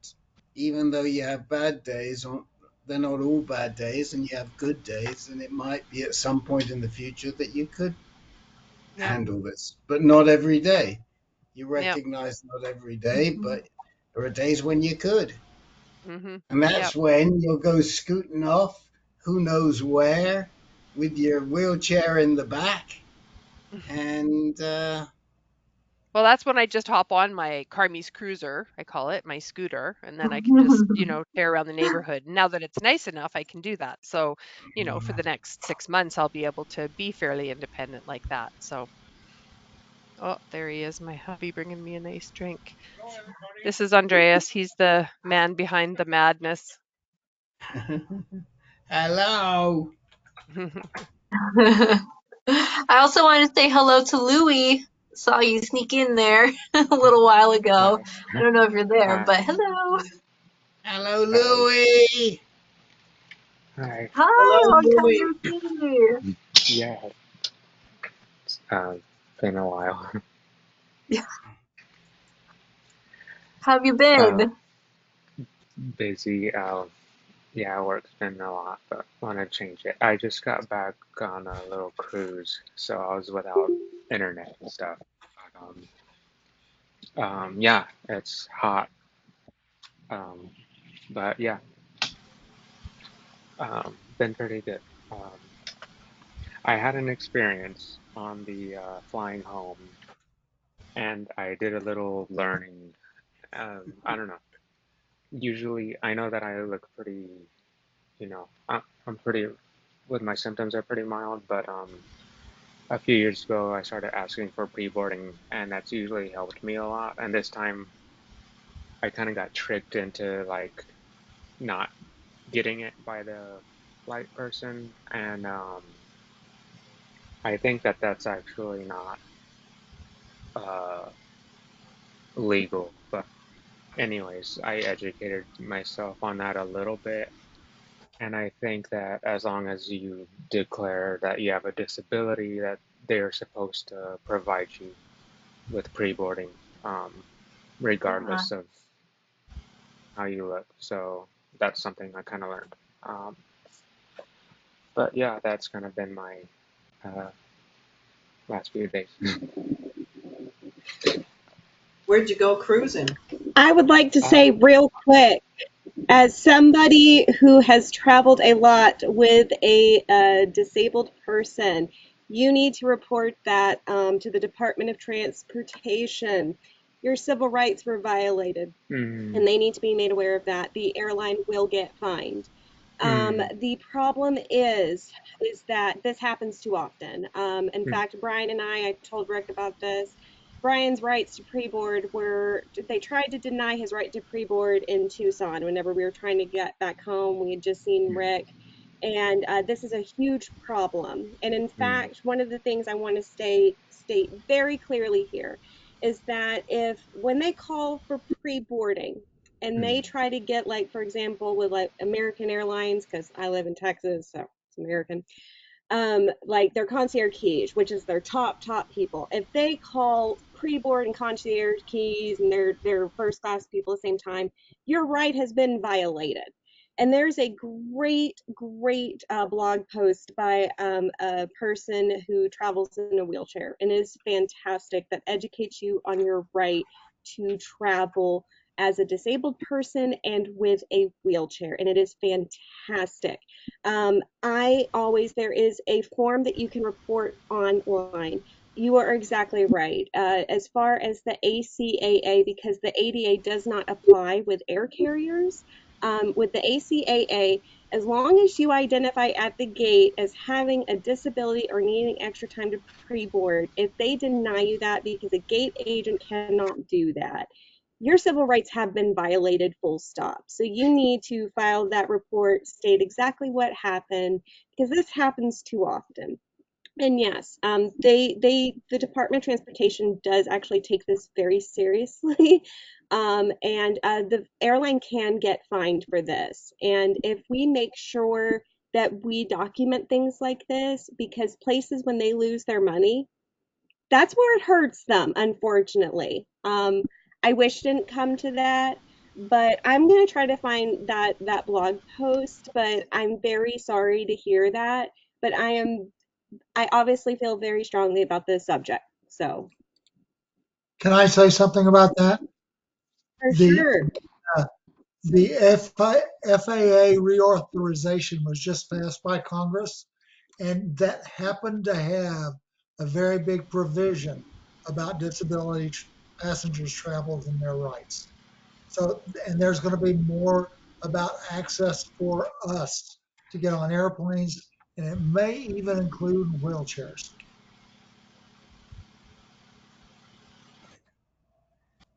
S11: even though you have bad days, they're not all bad days, and you have good days, and it might be at some point in the future that you could
S1: know.
S11: handle this, but not every day. You
S1: Yep.
S11: recognize not every day, but there are days when you could.
S1: Yep. Mhm.
S11: And
S1: Yep.
S11: that's when you'll go scooting off, who knows where, with your wheelchair in the back. And
S1: Well, that's when I just hop on my Carmi's cruiser, I call it, my scooter, and then I can just, tear around the neighborhood. Now that it's nice enough, I can do that. So, for the next 6 months, I'll be able to be fairly independent like that. So, oh, there he is, my hubby bringing me a nice drink. This is Andreas. He's the man behind the madness.
S11: hello.
S3: I also wanted to say hello to Louie. Saw you sneak in there a little while ago.
S12: Hi,
S3: I don't know if you're there,
S12: hi,
S3: but hello.
S11: Hello,
S12: hi,
S11: Louie.
S12: hi.
S10: Hello,
S3: Hi, long time
S10: Louie.
S3: no see.
S12: Yeah, it's been a while.
S3: How have you
S12: Uh,
S3: been?
S12: Busy. Yeah, work's been a lot, but want to change it. I just got back on a little cruise, so I was without internet and stuff. Yeah, it's hot. Um, but yeah, been pretty good. Um, I had an experience on the flying home, and I did a little learning. I don't know. Usually, I know that I look pretty, I'm pretty, with my symptoms are pretty mild, but a few years ago, I started asking for pre-boarding, and that's usually helped me a lot. And this time, I kind of got tricked into like not getting it by the flight person, and I think that that's actually not uh, legal. But anyways, I educated myself on that a little bit. And I think that as long as you declare that you have a disability, that they're supposed to provide you with pre-boarding, um,
S3: Yeah.
S12: regardless of how you look. So that's something I kind of learned. Um, but yeah, that's kind of been my uh, last few days.
S10: Where'd you go cruising?
S13: I would like to
S12: uh,
S13: say real quick, as somebody who has traveled a lot with a disabled person, you need to report that to the Department of Transportation. Your civil rights were violated,
S12: mm,
S13: and they need to be made aware of that. The airline will get fined.
S12: mm,
S13: The problem is that this happens too often. In
S12: mm,
S13: fact, Brian and I told Rick about this. Brian's rights to pre-board were they tried to deny his right to pre-board in Tucson whenever we were trying to get back home. We had just seen
S12: mm,
S13: Rick, and this is a huge problem. And in
S12: mm,
S13: fact, one of the things I want to state very clearly here is that if when they call for pre-boarding and
S12: mm,
S13: they try to get, like, for example, with like American Airlines, because I live in Texas, so it's American, like their concierge, which is their top people, if they call pre-board and concierge keys and they're first class people at the same time, your right has been violated. And there's a great blog post by a person who travels in a wheelchair and is fantastic that educates you on your right to travel as a disabled person and with a wheelchair, and it is fantastic. There is a form that you can report online. You are exactly right. As far as the ACAA, because the ADA does not apply with air carriers, with the ACAA, as long as you identify at the gate as having a disability or needing extra time to pre-board, if they deny you that because a gate agent cannot do that, your civil rights have been violated, full stop. So you need to file that report, state exactly what happened, because this happens too often. And yes, the Department of Transportation does actually take this very seriously, and the airline can get fined for this. And if we make sure that we document things like this, because places when they lose their money, that's where it hurts them, unfortunately. I wish it didn't come to that, but I'm gonna try to find that blog post. But I'm very sorry to hear that. But I obviously feel very strongly about this subject. So
S2: Can I say something about that?
S13: for
S2: The
S13: sure.
S2: uh, the FAA reauthorization was just passed by Congress, and that happened to have a very big provision about disability passengers' travels and their rights. So, and there's going to be more about access for us to get on airplanes, and it may even include wheelchairs.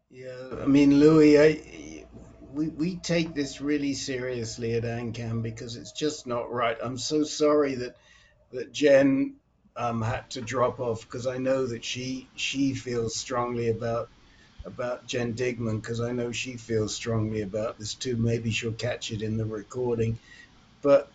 S11: Yeah, I mean, Louis, we take this really seriously at AnCan because it's just not right. I'm so sorry that Jen had to drop off because I know that she feels strongly about Jen Digman because I know she feels strongly about this too. Maybe she'll catch it in the recording, but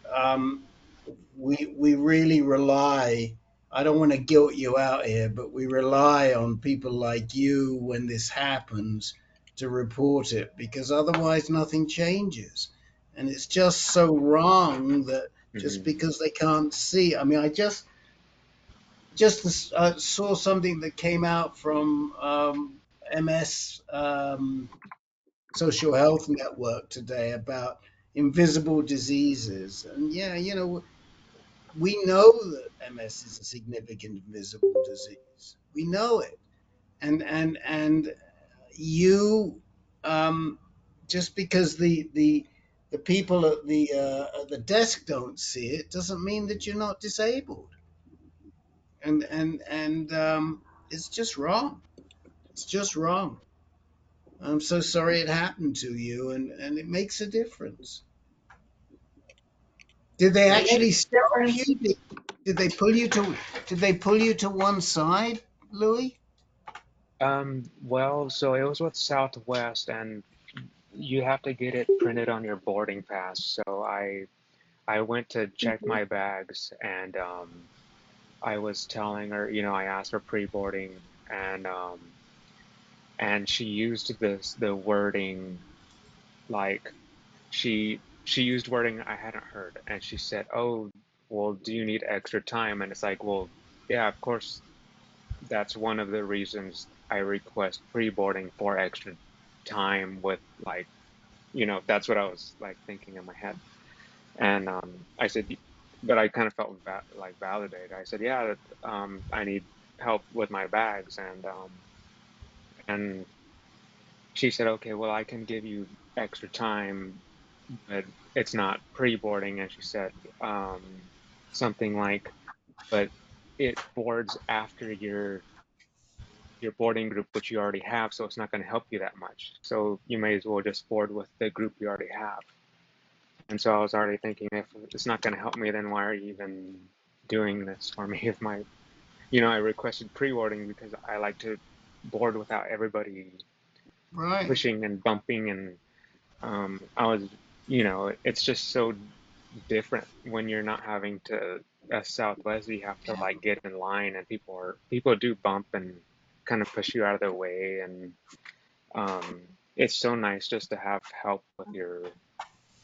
S11: we really rely. I don't want to guilt you out here, but we rely on people like you when this happens to report it because otherwise nothing changes. And it's just so wrong that just
S12: Hmm.
S11: because they can't see. I mean, I just saw something that came out from MS Social Health Network today about invisible diseases. And yeah, we know that MS is a significant invisible disease. We know it, and you, um, just because the people at the desk don't see it doesn't mean that you're not disabled. And it's just wrong. It's just wrong. I'm so sorry it happened to you, and it makes a difference. Did they
S3: It makes
S11: actually
S3: a
S11: stop you?
S3: difference.
S11: Did they pull you to? Did they pull you to one side, Louis?
S12: Well, so it was with Southwest, and you have to get it printed on your boarding pass. So I went to check my bags, and I was telling her, I asked for pre-boarding, and and she used the wording like she used wording I hadn't heard, and she said, "Oh, well, do you need extra time?" And it's like, well, yeah, of course, that's one of the reasons I request pre-boarding for extra time with like, that's what I was like thinking in my head. And I said, but I kind of felt like validated. I said, yeah, I need help with my bags, and she said, okay, well, I can give you extra time, but it's not pre-boarding. And she said um, something like, but it boards after your boarding group, which you already have, so it's not going to help you that much. So you may as well just board with the group you already have. And so I was already thinking, if it's not going to help me, then why are you even doing this for me? If I requested pre-boarding because I like to board without everybody
S11: Right.
S12: pushing and bumping, and I was, it's just so different when you're not having to, as Southwest, you have to like get in line, and people do bump, and kind of push you out of the way. And it's so nice just to have help with your.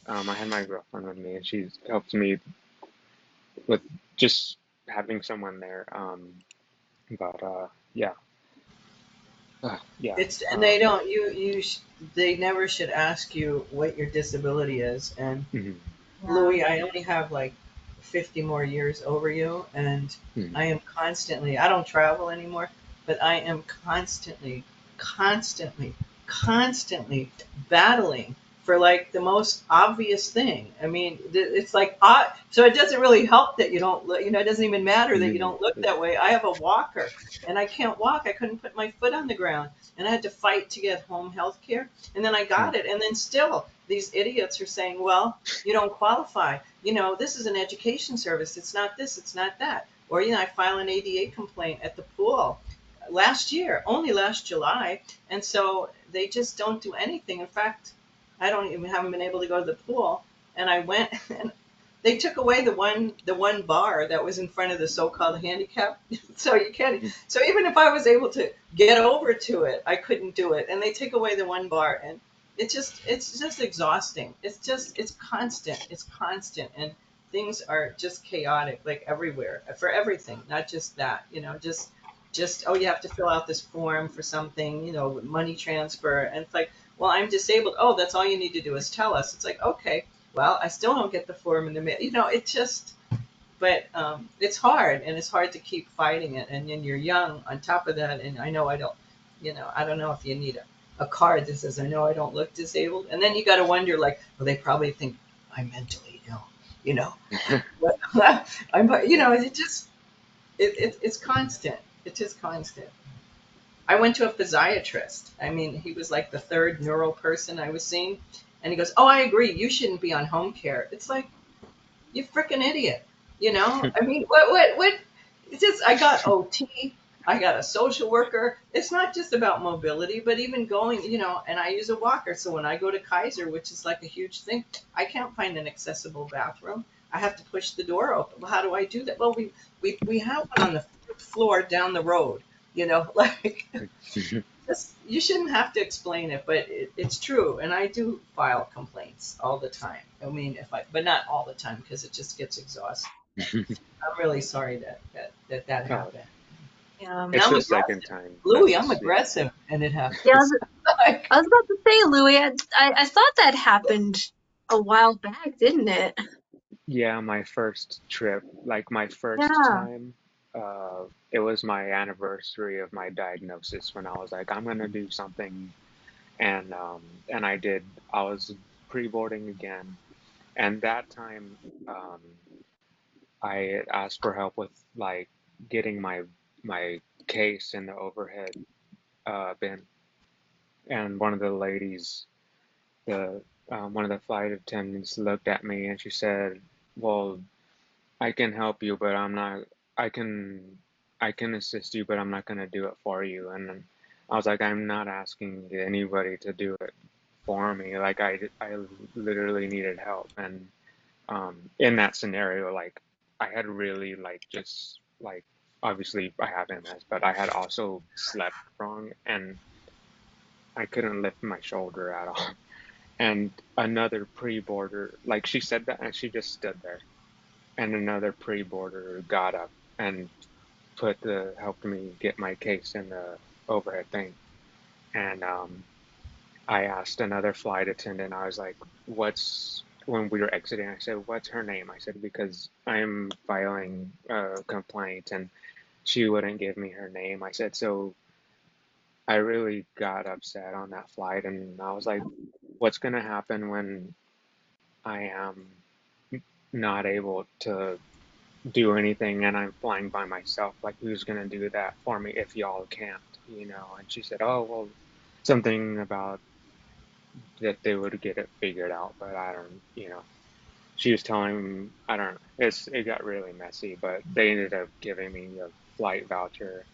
S12: I had my girlfriend with me, and she helped me with just having someone there. But yeah, yeah.
S10: It's and they don't they never should ask you what your disability is. And
S12: Mhm,
S3: Yeah.
S10: Louis, I only have like 50 more years over you, and
S12: mhm,
S10: I am constantly, I don't travel anymore, but I am constantly battling for like the most obvious thing. I mean, it's like, so it doesn't really help that you don't look, it doesn't even matter that you
S12: mhm,
S10: don't look that way. I have a walker and I can't walk. I couldn't put my foot on the ground and I had to fight to get home health care. And then I
S12: mhm,
S10: got it. And then still, these idiots are saying, well, you don't qualify. This is an education service. It's not this, it's not that. Or, I file an ADA complaint at the pool last year, only last July. And so they just don't do anything. In fact, I don't even haven't been able to go to the pool. And I went and they took away the one bar that was in front of the so-called handicap. So you can't.
S12: mhm,
S10: So even if I was able to get over to it, I couldn't do it. And they take away the one bar, and it's just exhausting. It's constant. It's constant, and things are just chaotic, like everywhere for everything, not just that. Just oh, you have to fill out this form for something. Money transfer, and it's like, well, I'm disabled. Oh, that's all you need to do is tell us. It's like, okay, well, I still don't get the form in the mail. It just, but it's hard, and it's hard to keep fighting it. And then you're young on top of that. And I don't know if you need a card that says, I know I don't look disabled. And then you got to wonder, like, well, they probably think I'm mentally ill, you know. But it's constant. It's just constant. I went to a physiatrist. I mean, he was like the third neural person I was seeing. And he goes, oh, I agree. You shouldn't be on home care. It's like, you freaking idiot. I mean, what? It's just, I got OT. I got a social worker. It's not just about mobility, but even going, and I use a walker. So when I go to Kaiser, which is like a huge thing, I can't find an accessible bathroom. I have to push the door open. Well, how do I do that? Well, we have one on the fourth floor down the road, like,
S12: mhm.
S10: you shouldn't have to explain it, but it's true. And I do file complaints all the time. I mean, but not all the time because it just gets exhausting. I'm really sorry that
S12: Oh,
S10: happened.
S3: Yeah.
S10: And
S12: it's
S10: I'm
S12: the second
S10: aggressive.
S12: time.
S10: Louis, I'm
S12: That's yeah.
S10: aggressive. And it
S3: Yeah,
S10: happens. Like,
S3: I was about to say, Louis, I thought that happened a while back, didn't it?
S12: Yeah, my first trip, like my first
S3: Yeah.
S12: time, it was my anniversary of my diagnosis when I was like, I'm gonna do something, and I did. I was pre-boarding again, and that time, um, I asked for help with like getting my case in the overhead bin, and one of the ladies, the one of the flight attendants looked at me and she said, "Well, I can help you, but I'm not. I can I can assist you, but I'm not gonna do it for you." And then I was like, I'm not asking anybody to do it for me. Like I literally needed help, and in that scenario, like I had really like just like obviously I have MS, but I had also slept wrong, and I couldn't lift my shoulder at all. And another pre-boarder, like she said that, and she just stood there, and another pre-boarder got up and helped me get my case in the overhead thing. And I asked another flight attendant, I was like, what's, when we were exiting, I said, what's her name? I said, because I'm filing a complaint, and she wouldn't give me her name. I said, so I really got upset on that flight, and I was like, what's going to happen when I am not able to do anything and I'm flying by myself? Like, who's gonna do that for me if y'all can't, you know? And she said, oh, well, something about that they would get it figured out, but I don't, you know. She was telling, I don't know, it got really messy, but they ended up giving me a flight voucher.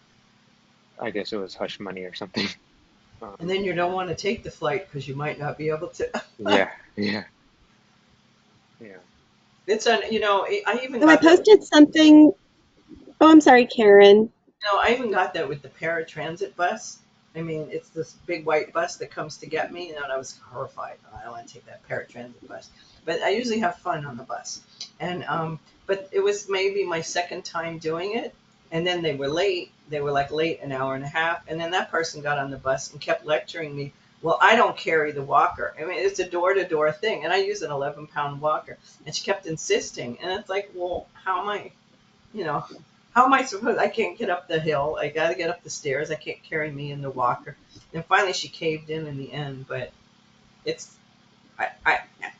S12: I guess it was hush money or something.
S10: and
S12: Um,
S10: then you don't want to take the flight because you might not be able to.
S12: yeah, yeah, yeah.
S10: I even
S13: So I
S10: got the,
S13: posted something. Oh, I'm sorry, Karen.
S10: No, I even got that with the paratransit bus. I mean, it's this big white bus that comes to get me, and I was horrified. Oh, I don't want to take that paratransit bus. But I usually have fun on the bus. And but it was maybe my second time doing it, and then they were late. They were like late an hour and a half, and then that person got on the bus and kept lecturing me. Well, I don't carry the walker. I mean, it's a door-to-door thing, and I use an 11-pound walker. And she kept insisting, and it's like, well, how am I? You know, how am I supposed? I can't get up the hill. I got to get up the stairs. I can't carry me in the walker. And finally, she caved in the end. But it's I I,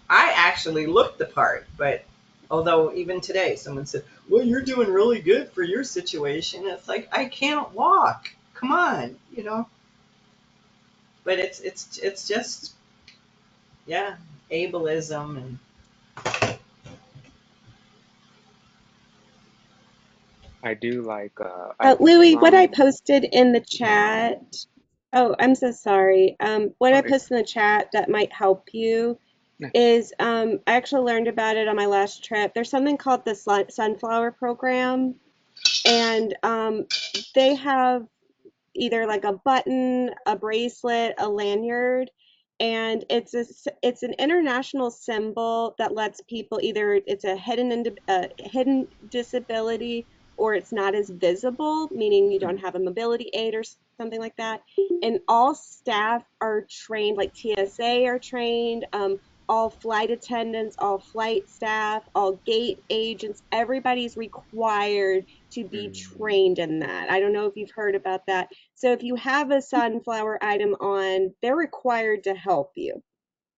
S10: I actually looked the part. But although even today, someone said, "Well, you're doing really good for your situation." It's like I can't walk. Come on, you know. But it's just yeah, ableism and
S12: I do like I
S13: Louis, what I
S12: flying.
S13: posted in the chat. Oh, I'm so sorry. What I
S12: Oh, it's
S13: posted in the chat that might help you
S12: yeah.
S13: is I actually learned about it on my last trip. There's something called the Sunflower Program, and they have either like a button, a bracelet, a lanyard, and it's an international symbol that lets people either it's a hidden disability or it's not as visible, meaning you don't have a mobility aid or something like that. And all staff are trained, like TSA are trained, all flight attendants, all flight staff, all gate agents, everybody's required to be
S12: Mm,
S13: trained in that. I don't know if you've heard about that. So if you have a sunflower item on, they're required to help you.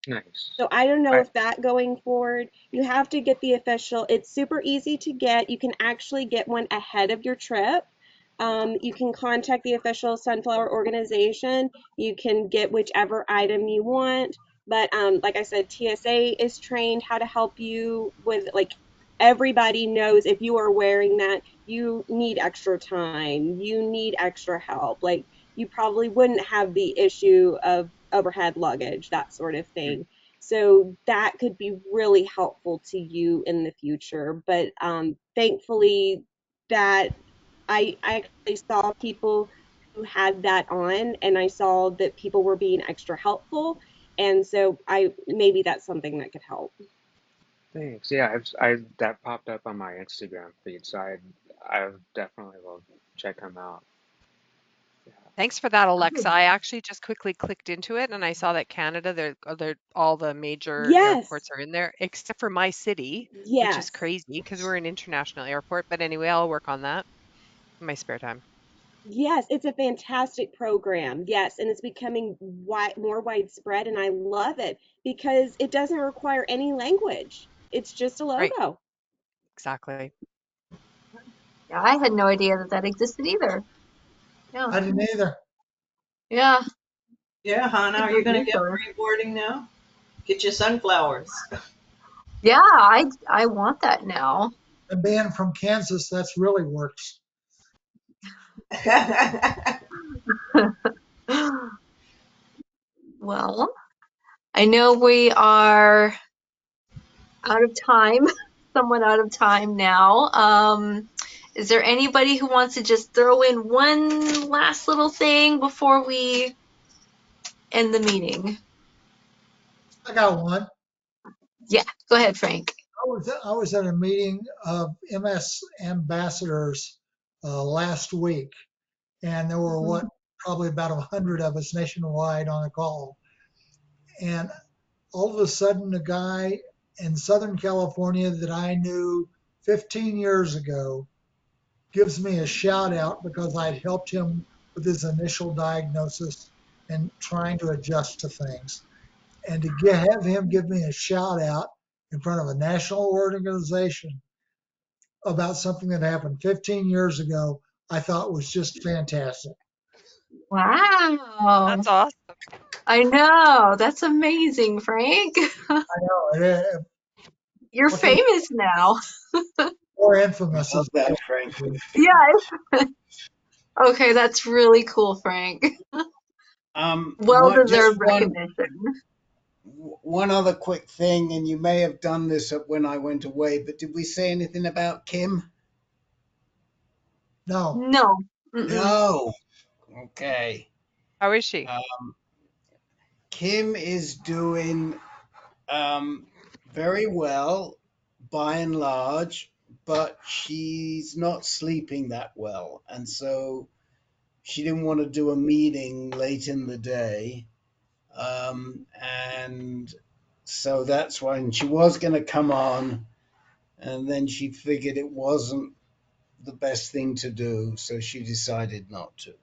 S12: nice.
S13: So I don't know
S12: I
S13: if that going forward, you have to get the official. It's super easy to get. You can actually get one ahead of your trip. You can contact the official sunflower organization. You can get whichever item you want. But like I said, TSA is trained how to help you with like everybody knows if you are wearing that, you need extra time, you need extra help. Like you probably wouldn't have the issue of overhead luggage, that sort of
S12: mm,
S13: thing. So that could be really helpful to you in the future. But thankfully, that I actually saw people who had that on, and I saw that people were being extra helpful, and so I maybe that's something that could help.
S12: thanks. Yeah, I that popped up on my Instagram feed, so I definitely will check them out. Yeah.
S1: Thanks for that, Alexa.
S3: Oh,
S1: I actually just quickly clicked into it and I saw that Canada, they're all the major
S13: Yes,
S1: airports are in there, except for my city, which is
S13: yes,
S1: crazy because we're an international airport. But anyway, I'll work on that in my spare time.
S13: yes. It's a fantastic program. Yes, and it's becoming more widespread, and I love it because it doesn't require any language. It's just a
S1: Right,
S13: logo.
S1: exactly.
S3: yeah, I had no idea that that existed either. Yeah,
S2: I didn't either.
S3: yeah,
S10: yeah, Hannah,
S3: it's a
S10: are you
S3: great
S10: going to get
S3: info.
S10: free boarding now? Get your sunflowers.
S3: Yeah, I want that now.
S2: And being from Kansas, that's really works.
S3: Well, I know we are out of time, somewhat out of time now. Is there anybody who wants to just throw in one last little thing before we end the meeting?
S2: I got one.
S3: Yeah, go ahead, Frank.
S2: I was at a meeting of MS ambassadors last week, and there were
S3: Mhm.
S2: probably about 100 of us nationwide on a call. And all of a sudden, a guy in Southern California that I knew 15 years ago gives me a shout out because I'd helped him with his initial diagnosis and trying to adjust to things. And to have him give me a shout out in front of a national organization about something that happened 15 years ago, I thought was just fantastic.
S3: Wow.
S1: That's awesome.
S3: I know. That's amazing, Frank.
S2: I know.
S3: You're
S2: What they
S3: famous now.
S2: more
S11: I
S2: infamous
S11: love
S2: is
S11: that,
S2: what
S11: Frank.
S2: they do.
S3: Yeah. Okay, that's really cool, Frank. Well
S11: What just
S3: deserved
S11: one
S3: recognition.
S11: one other quick thing, and you may have done this when I went away, but did we say anything about Kim?
S2: No,
S3: No. Mm-mm.
S11: No. Okay.
S1: How is she?
S11: Um, Kim is doing very well by and large, but she's not sleeping that well. And so she didn't want to do a meeting late in the day. And so that's why, and she was going to come on, and then she figured it wasn't the best thing to do, so she decided not to.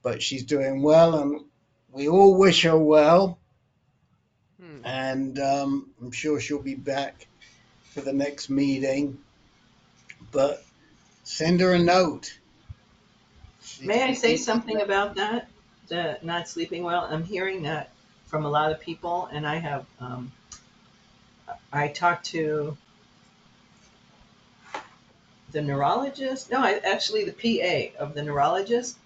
S11: But she's doing well, and we all wish her well.
S1: Hmm.
S11: And I'm sure she'll be back for the next meeting. But send her a note.
S10: May I say
S11: It,
S10: something about that? The not sleeping well. I'm hearing that from a lot of people, and I have. I talked to the neurologist. No, actually the PA of the neurologist,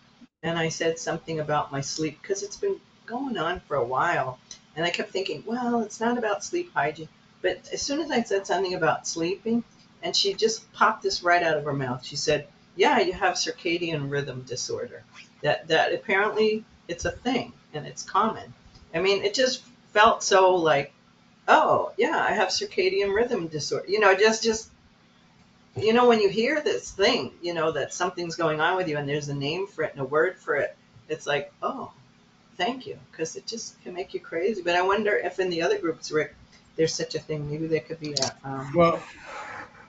S10: and I said something about my sleep because it's been going on for a while, and I kept thinking, well, it's not about sleep hygiene. But as soon as I said something about sleeping, and she just popped this right out of her mouth. She said, "Yeah, you have circadian rhythm disorder. That apparently it's a thing and it's common." I mean, it just felt so like, oh yeah, I have circadian rhythm disorder. Just when you hear this thing, that something's going on with you and there's a name for it and a word for it, it's like, oh, thank you, because it just can make you crazy. But I wonder if in the other groups, Rick, there's such a thing. Maybe there could be a.
S11: well,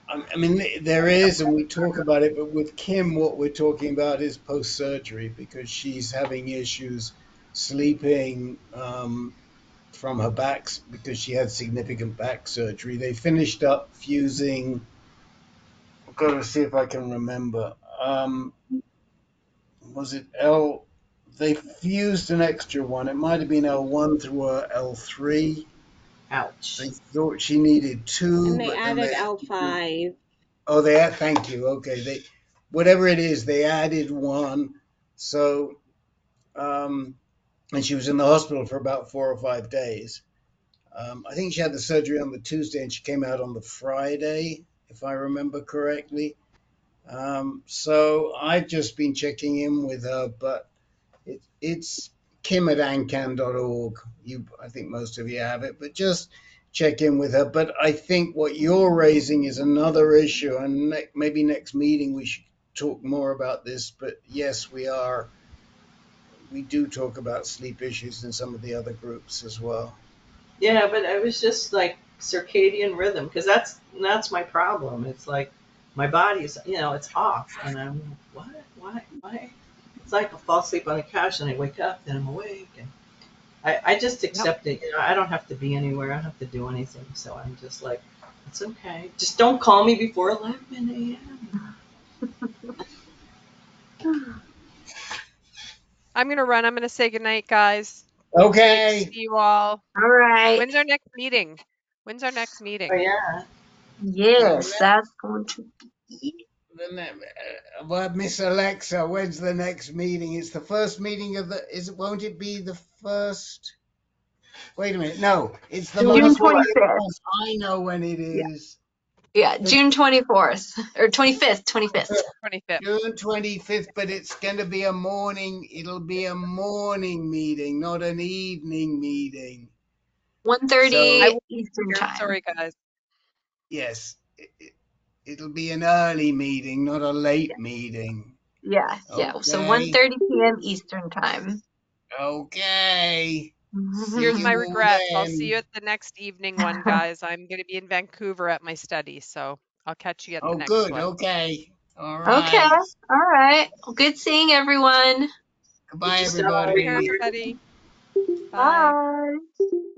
S11: I mean, there is, and we talk about it, but with Kim, what we're talking about is post surgery because she's having issues sleeping from her back because she had significant back surgery. They finished up fusing. I've got to see if I can remember. Was it L? They fused an extra one. It might have been L1 through a L3.
S10: Ouch.
S11: They thought she needed
S13: And
S11: two,
S13: they
S11: but then
S13: added
S11: they had to do.
S13: L5.
S11: Oh, they had. Thank you. Okay, whatever it is, they added one. So, and she was in the hospital for about 4 or 5 days. I think she had the surgery on the Tuesday, and she came out on the Friday, if I remember correctly. So I've just been checking in with her, but it's Kim at AnCan.org. I think most of you have it, but just check in with her. But I think what you're raising is another issue, and maybe next meeting we should talk more about this. But yes, we do talk about sleep issues in some of the other groups as well.
S10: Yeah, but I was just like circadian rhythm because that's my problem. It's like my body's it's off, and I'm like, what? Why? It's like I fall asleep on the couch and I wake up, then I'm awake, and I just
S1: Yep.
S10: accept it. I don't have to be anywhere. I don't have to do anything. So I'm just like, it's okay. Just don't call me before 11 a.m.
S1: I'm gonna run. I'm gonna say goodnight, guys. Great to see
S11: Okay.
S1: you all.
S3: All right.
S1: When's our next meeting? When's our next
S10: Oh
S1: meeting?
S10: yeah.
S11: Well,
S3: Yes, that's going to be
S11: well, Miss Alexa, when's the next meeting? It's the first meeting of the. Won't it be the first? Wait a minute. No, it's the
S3: June
S11: Monday before
S3: 25th.
S11: the. I know when it
S3: Yeah.
S11: is.
S3: Yeah,
S11: The
S3: June 24th or 25th, 25th.
S1: 25th.
S11: June 25th, but it's going to be a morning. It'll be a morning meeting, not an evening meeting.
S1: I
S3: 1:30
S11: So,
S1: will be
S3: Eastern
S1: here.
S3: time.
S1: Sorry, guys.
S11: yes, it'll be an early meeting, not a
S3: Yeah.
S11: late meeting.
S3: Yeah, yeah. So
S11: Okay.
S3: 1:30 p.m. Eastern time.
S11: Okay. See
S1: Here's
S11: you
S1: my
S11: all
S1: regrets. I'll see you
S11: then.
S1: at the next evening one, guys. I'm gonna be in Vancouver at my study, so I'll catch you at the
S11: Oh,
S1: next
S11: good.
S1: one.
S11: Okay. All
S3: Okay.
S11: right.
S3: All right. Well, good seeing everyone.
S11: Goodbye,
S10: Did you stop
S1: Take care,
S11: everybody.
S10: recording?
S1: everybody. Bye.
S3: Bye.